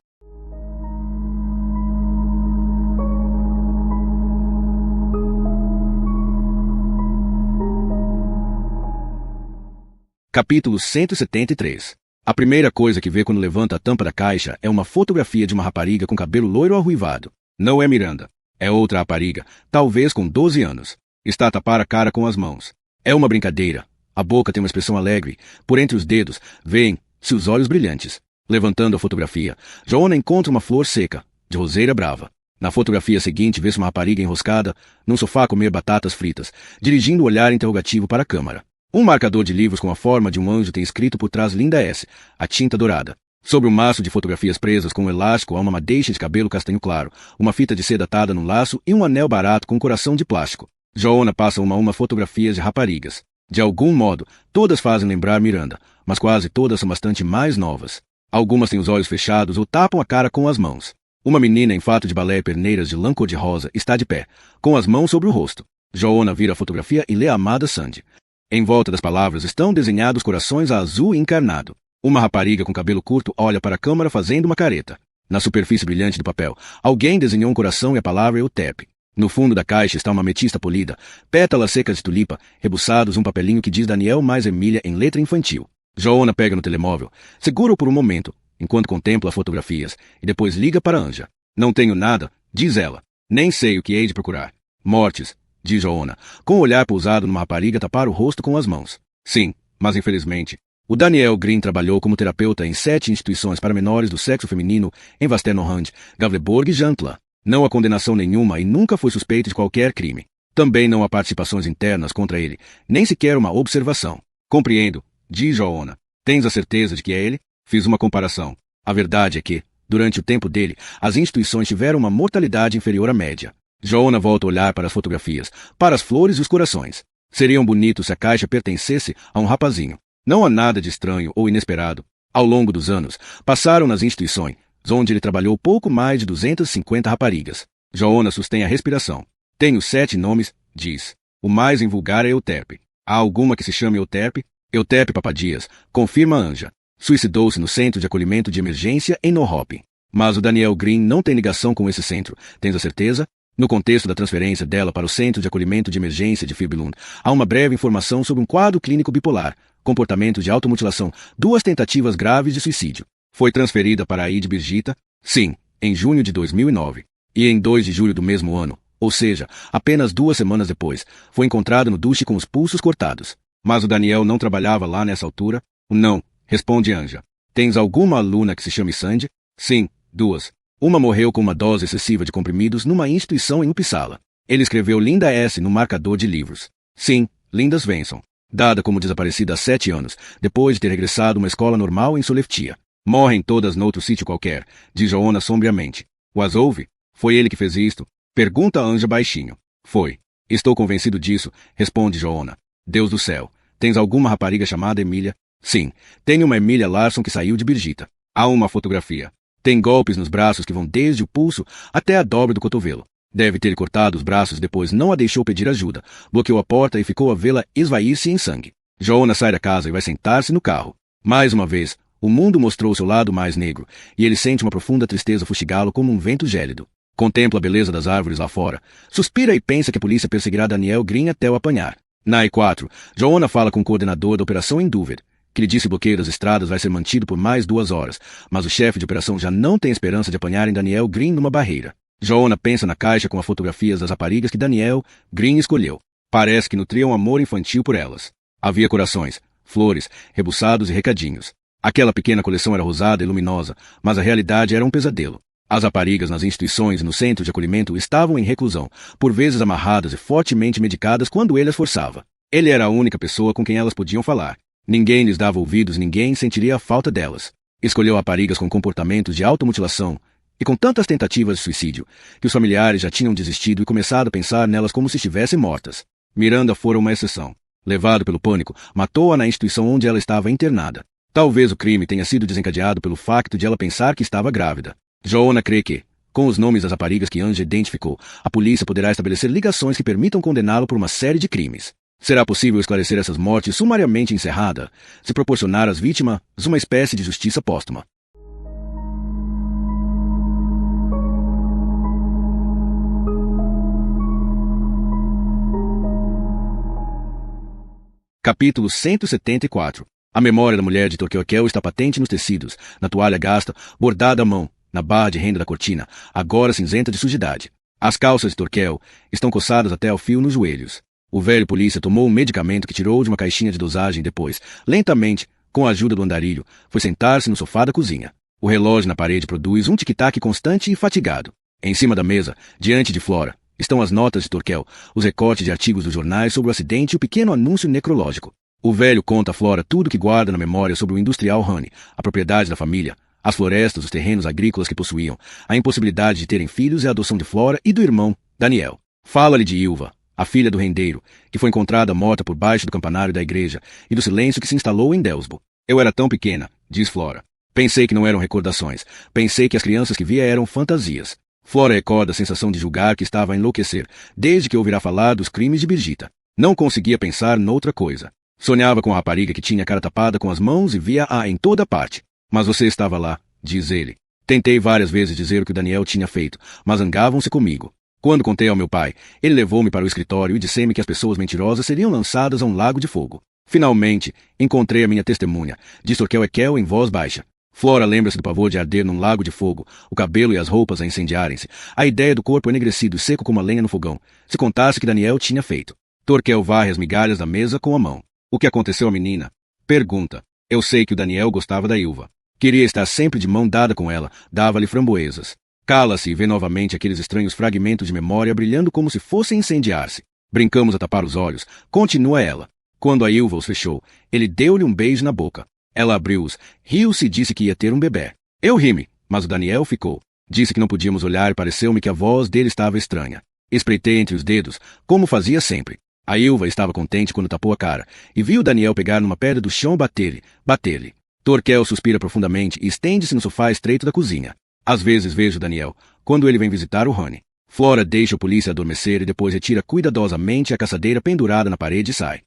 Capítulo 173. A primeira coisa que vê quando levanta a tampa da caixa é uma fotografia de uma rapariga com cabelo loiro arruivado. Não é Miranda. É outra rapariga, talvez com 12 anos. Está a tapar a cara com as mãos. É uma brincadeira. A boca tem uma expressão alegre. Por entre os dedos, vêem-se os olhos brilhantes. Levantando a fotografia, Joanna encontra uma flor seca, de roseira brava. Na fotografia seguinte, vê-se uma rapariga enroscada num sofá a comer batatas fritas, dirigindo o olhar interrogativo para a câmara. Um marcador de livros com a forma de um anjo tem escrito por trás Linda S., a tinta dourada. Sobre um maço de fotografias presas com um elástico há uma madeixa de cabelo castanho claro, uma fita de seda atada num laço e um anel barato com coração de plástico. Joanna passa uma a uma fotografias de raparigas. De algum modo, todas fazem lembrar Miranda, mas quase todas são bastante mais novas. Algumas têm os olhos fechados ou tapam a cara com as mãos. Uma menina em fato de balé e perneiras de lã cor-de-rosa está de pé, com as mãos sobre o rosto. Joanna vira a fotografia e lê a amada Sandy. Em volta das palavras estão desenhados corações a azul encarnado. Uma rapariga com cabelo curto olha para a câmara fazendo uma careta. Na superfície brilhante do papel, alguém desenhou um coração e a palavra Eutep. No fundo da caixa está uma ametista polida, pétalas secas de tulipa, rebuçados um papelinho que diz Daniel mais Emília em letra infantil. Joanna pega no telemóvel, segura-o por um momento, enquanto contempla fotografias, e depois liga para Anja. Não tenho nada, diz ela. Nem sei o que hei de procurar. Mortes, diz Joanna, com o olhar pousado numa rapariga tapar o rosto com as mãos. Sim, mas infelizmente, o Daniel Green trabalhou como terapeuta em 7 instituições para menores do sexo feminino em Vasternorrand, Gavleborg e Jantla. Não há condenação nenhuma e nunca foi suspeito de qualquer crime. Também não há participações internas contra ele, nem sequer uma observação. Compreendo, diz Joanna. Tens a certeza de que é ele? Fiz uma comparação. A verdade é que, durante o tempo dele, as instituições tiveram uma mortalidade inferior à média. Joanna volta a olhar para as fotografias, para as flores e os corações. Seriam bonitos se a caixa pertencesse a um rapazinho. Não há nada de estranho ou inesperado. Ao longo dos anos, passaram nas instituições, onde ele trabalhou pouco mais de 250 raparigas. Joanna sustém a respiração. Tenho 7 nomes, diz. O mais invulgar é Eutep. Há alguma que se chame Eutep? Eutep Papadias, confirma Anja. Suicidou-se no centro de acolhimento de emergência em Norrop. Mas o Daniel Green não tem ligação com esse centro. Tens a certeza? No contexto da transferência dela para o Centro de Acolhimento de Emergência de Firbylund, há uma breve informação sobre um quadro clínico bipolar, comportamento de automutilação, 2 tentativas graves de suicídio. Foi transferida para a de Birgitta? Sim, em junho de 2009. E em 2 de julho do mesmo ano, ou seja, apenas 2 semanas depois, foi encontrada no duche com os pulsos cortados. Mas o Daniel não trabalhava lá nessa altura? Não, responde Anja. Tens alguma aluna que se chame Sandy? Sim, 2. Uma morreu com uma dose excessiva de comprimidos numa instituição em Uppsala. Ele escreveu Linda S. no marcador de livros. Sim, Linda Svensson. Dada como desaparecida há 7 anos, depois de ter regressado a uma escola normal em Sollefteå. Morrem todas noutro sítio qualquer, diz Joanna sombriamente. O as ouve? Foi ele que fez isto? Pergunta Anja baixinho. Foi. Estou convencido disso, responde Joanna. Deus do céu. Tens alguma rapariga chamada Emília? Sim, tenho uma Emília Larsson que saiu de Birgitta. Há uma fotografia. Tem golpes nos braços que vão desde o pulso até a dobra do cotovelo. Deve ter cortado os braços, depois não a deixou pedir ajuda. Bloqueou a porta e ficou a vê-la esvair-se em sangue. Joanna sai da casa e vai sentar-se no carro. Mais uma vez, o mundo mostrou seu lado mais negro, e ele sente uma profunda tristeza fustigá-lo como um vento gélido. Contempla a beleza das árvores lá fora. Suspira e pensa que a polícia perseguirá Daniel Green até o apanhar. Na E4, Joanna fala com o coordenador da operação em Dover, que lhe disse que o bloqueio das estradas vai ser mantido por mais 2 horas, mas o chefe de operação já não tem esperança de apanharem Daniel Green numa barreira. Joanna pensa na caixa com as fotografias das raparigas que Daniel Green escolheu. Parece que nutria um amor infantil por elas. Havia corações, flores, rebuçados e recadinhos. Aquela pequena coleção era rosada e luminosa, mas a realidade era um pesadelo. As raparigas nas instituições e no centro de acolhimento estavam em reclusão, por vezes amarradas e fortemente medicadas quando ele as forçava. Ele era a única pessoa com quem elas podiam falar. Ninguém lhes dava ouvidos, ninguém sentiria a falta delas. Escolheu raparigas com comportamentos de automutilação e com tantas tentativas de suicídio, que os familiares já tinham desistido e começado a pensar nelas como se estivessem mortas. Miranda fora uma exceção. Levado pelo pânico, matou-a na instituição onde ela estava internada. Talvez o crime tenha sido desencadeado pelo facto de ela pensar que estava grávida. Joanna crê que, com os nomes das raparigas que Ange identificou, a polícia poderá estabelecer ligações que permitam condená-lo por uma série de crimes. Será possível esclarecer essas mortes sumariamente encerrada, se proporcionar às vítimas uma espécie de justiça póstuma. Capítulo 174. A memória da mulher de Torquil está patente nos tecidos, na toalha gasta, bordada à mão, na barra de renda da cortina, agora cinzenta de sujidade. As calças de Torquil estão coçadas até ao fio nos joelhos. O velho polícia tomou um medicamento que tirou de uma caixinha de dosagem e depois, lentamente, com a ajuda do andarilho, foi sentar-se no sofá da cozinha. O relógio na parede produz um tic-tac constante e fatigado. Em cima da mesa, diante de Flora, estão as notas de Torquil, os recortes de artigos dos jornais sobre o acidente e o pequeno anúncio necrológico. O velho conta a Flora tudo que guarda na memória sobre o industrial Honey, a propriedade da família, as florestas, os terrenos agrícolas que possuíam, a impossibilidade de terem filhos e a adoção de Flora e do irmão, Daniel. Fala-lhe de Ilva, a filha do rendeiro, que foi encontrada morta por baixo do campanário da igreja, e do silêncio que se instalou em Delsbo. Eu era tão pequena, diz Flora. Pensei que não eram recordações. Pensei que as crianças que via eram fantasias. Flora recorda a sensação de julgar que estava a enlouquecer, desde que ouvirá falar dos crimes de Birgitta. Não conseguia pensar noutra coisa. Sonhava com a rapariga que tinha a cara tapada com as mãos e via-a em toda parte. Mas você estava lá, diz ele. Tentei várias vezes dizer o que o Daniel tinha feito, mas zangavam-se comigo. Quando contei ao meu pai, ele levou-me para o escritório e disse-me que as pessoas mentirosas seriam lançadas a um lago de fogo. Finalmente, encontrei a minha testemunha, disse Torquil em voz baixa. Flora lembra-se do pavor de arder num lago de fogo, o cabelo e as roupas a incendiarem-se, a ideia do corpo enegrecido e seco como a lenha no fogão, se contasse que Daniel tinha feito. Torquil varre as migalhas da mesa com a mão. O que aconteceu à menina? Pergunta. Eu sei que o Daniel gostava da Ilva. Queria estar sempre de mão dada com ela, dava-lhe framboesas. Cala-se e vê novamente aqueles estranhos fragmentos de memória brilhando como se fossem incendiar-se. Brincamos a tapar os olhos. Continua ela. Quando a Ilva os fechou, ele deu-lhe um beijo na boca. Ela abriu-os, riu-se e disse que ia ter um bebê. Eu ri-me, mas o Daniel ficou. Disse que não podíamos olhar e pareceu-me que a voz dele estava estranha. Espreitei entre os dedos, como fazia sempre. A Ilva estava contente quando tapou a cara, e viu o Daniel pegar numa pedra do chão e bater-lhe. Torquil suspira profundamente e estende-se no sofá estreito da cozinha. Às vezes vejo Daniel, quando ele vem visitar o Honey. Flora deixa o polícia adormecer e depois retira cuidadosamente a caçadeira pendurada na parede e sai.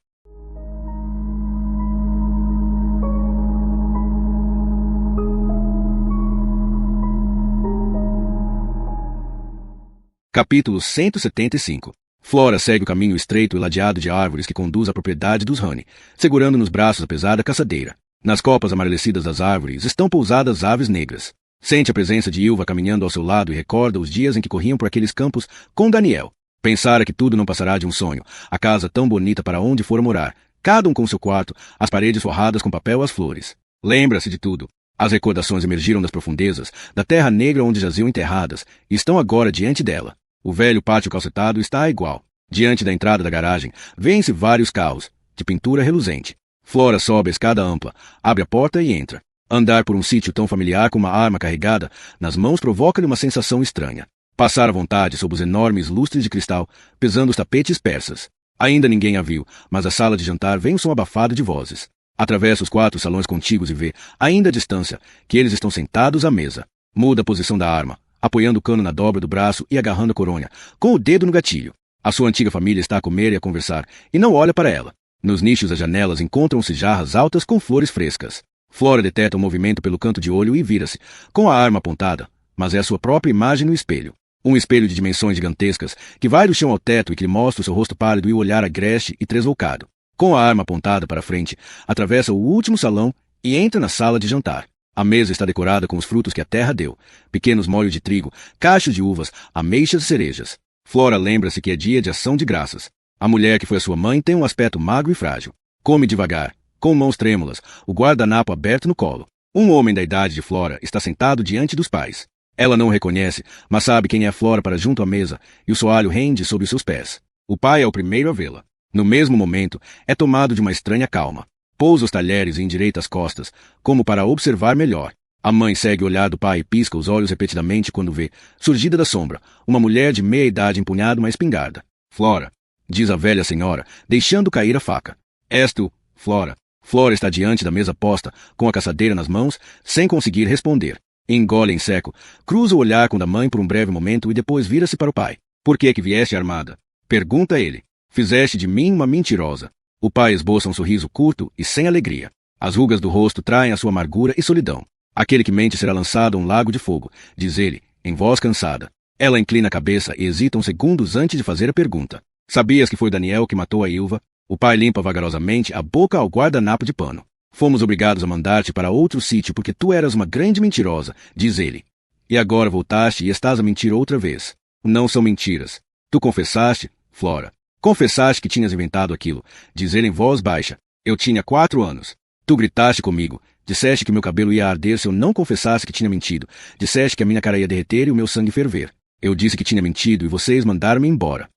Capítulo 175. Flora segue o caminho estreito e ladeado de árvores que conduz à propriedade dos Honey, segurando nos braços a pesada caçadeira. Nas copas amarelecidas das árvores estão pousadas aves negras. Sente a presença de Ilva caminhando ao seu lado e recorda os dias em que corriam por aqueles campos com Daniel. Pensara que tudo não passará de um sonho, a casa tão bonita para onde fora morar, cada um com seu quarto, as paredes forradas com papel às flores. Lembra-se de tudo. As recordações emergiram das profundezas, da terra negra onde jaziam enterradas, e estão agora diante dela. O velho pátio calcetado está igual. Diante da entrada da garagem, vêem-se vários carros, de pintura reluzente. Flora sobe a escada ampla, abre a porta e entra. Andar por um sítio tão familiar com uma arma carregada nas mãos provoca-lhe uma sensação estranha. Passar à vontade sob os enormes lustres de cristal, pesando os tapetes persas. Ainda ninguém a viu, mas da sala de jantar vem um som abafado de vozes. Atravessa os 4 salões contíguos e vê, ainda à distância, que eles estão sentados à mesa. Muda a posição da arma, apoiando o cano na dobra do braço e agarrando a coronha, com o dedo no gatilho. A sua antiga família está a comer e a conversar, e não olha para ela. Nos nichos das janelas encontram-se jarras altas com flores frescas. Flora detecta um movimento pelo canto de olho e vira-se, com a arma apontada, mas é a sua própria imagem no espelho. Um espelho de dimensões gigantescas, que vai do chão ao teto e que lhe mostra o seu rosto pálido e o olhar agreste e tresloucado. Com a arma apontada para a frente, atravessa o último salão e entra na sala de jantar. A mesa está decorada com os frutos que a terra deu, pequenos molhos de trigo, cachos de uvas, ameixas e cerejas. Flora lembra-se que é dia de ação de graças. A mulher que foi a sua mãe tem um aspecto magro e frágil. Come devagar, com mãos trêmulas, o guardanapo aberto no colo. Um homem da idade de Flora está sentado diante dos pais. Ela não o reconhece, mas sabe quem é Flora para junto à mesa, e o soalho rende sob os seus pés. O pai é o primeiro a vê-la. No mesmo momento, é tomado de uma estranha calma. Pousa os talheres e endireita as costas, como para observar melhor. A mãe segue o olhar do pai e pisca os olhos repetidamente quando vê, surgida da sombra, uma mulher de meia idade empunhando uma espingarda. Flora, diz a velha senhora, deixando cair a faca. És tu, Flora. Flora está diante da mesa posta, com a caçadeira nas mãos, sem conseguir responder. Engole em seco, cruza o olhar com da mãe por um breve momento e depois vira-se para o pai. Por que vieste armada? Pergunta ele. Fizeste de mim uma mentirosa. O pai esboça um sorriso curto e sem alegria. As rugas do rosto traem a sua amargura e solidão. Aquele que mente será lançado a um lago de fogo, diz ele, em voz cansada. Ela inclina a cabeça e hesita uns segundos antes de fazer a pergunta. Sabias que foi Daniel que matou a Ilva? O pai limpa vagarosamente a boca ao guardanapo de pano. Fomos obrigados a mandar-te para outro sítio porque tu eras uma grande mentirosa, diz ele. E agora voltaste e estás a mentir outra vez. Não são mentiras. Tu confessaste, Flora. Confessaste que tinhas inventado aquilo, diz ele em voz baixa. Eu tinha 4 anos. Tu gritaste comigo. Disseste que meu cabelo ia arder se eu não confessasse que tinha mentido. Disseste que a minha cara ia derreter e o meu sangue ferver. Eu disse que tinha mentido e vocês mandaram-me embora.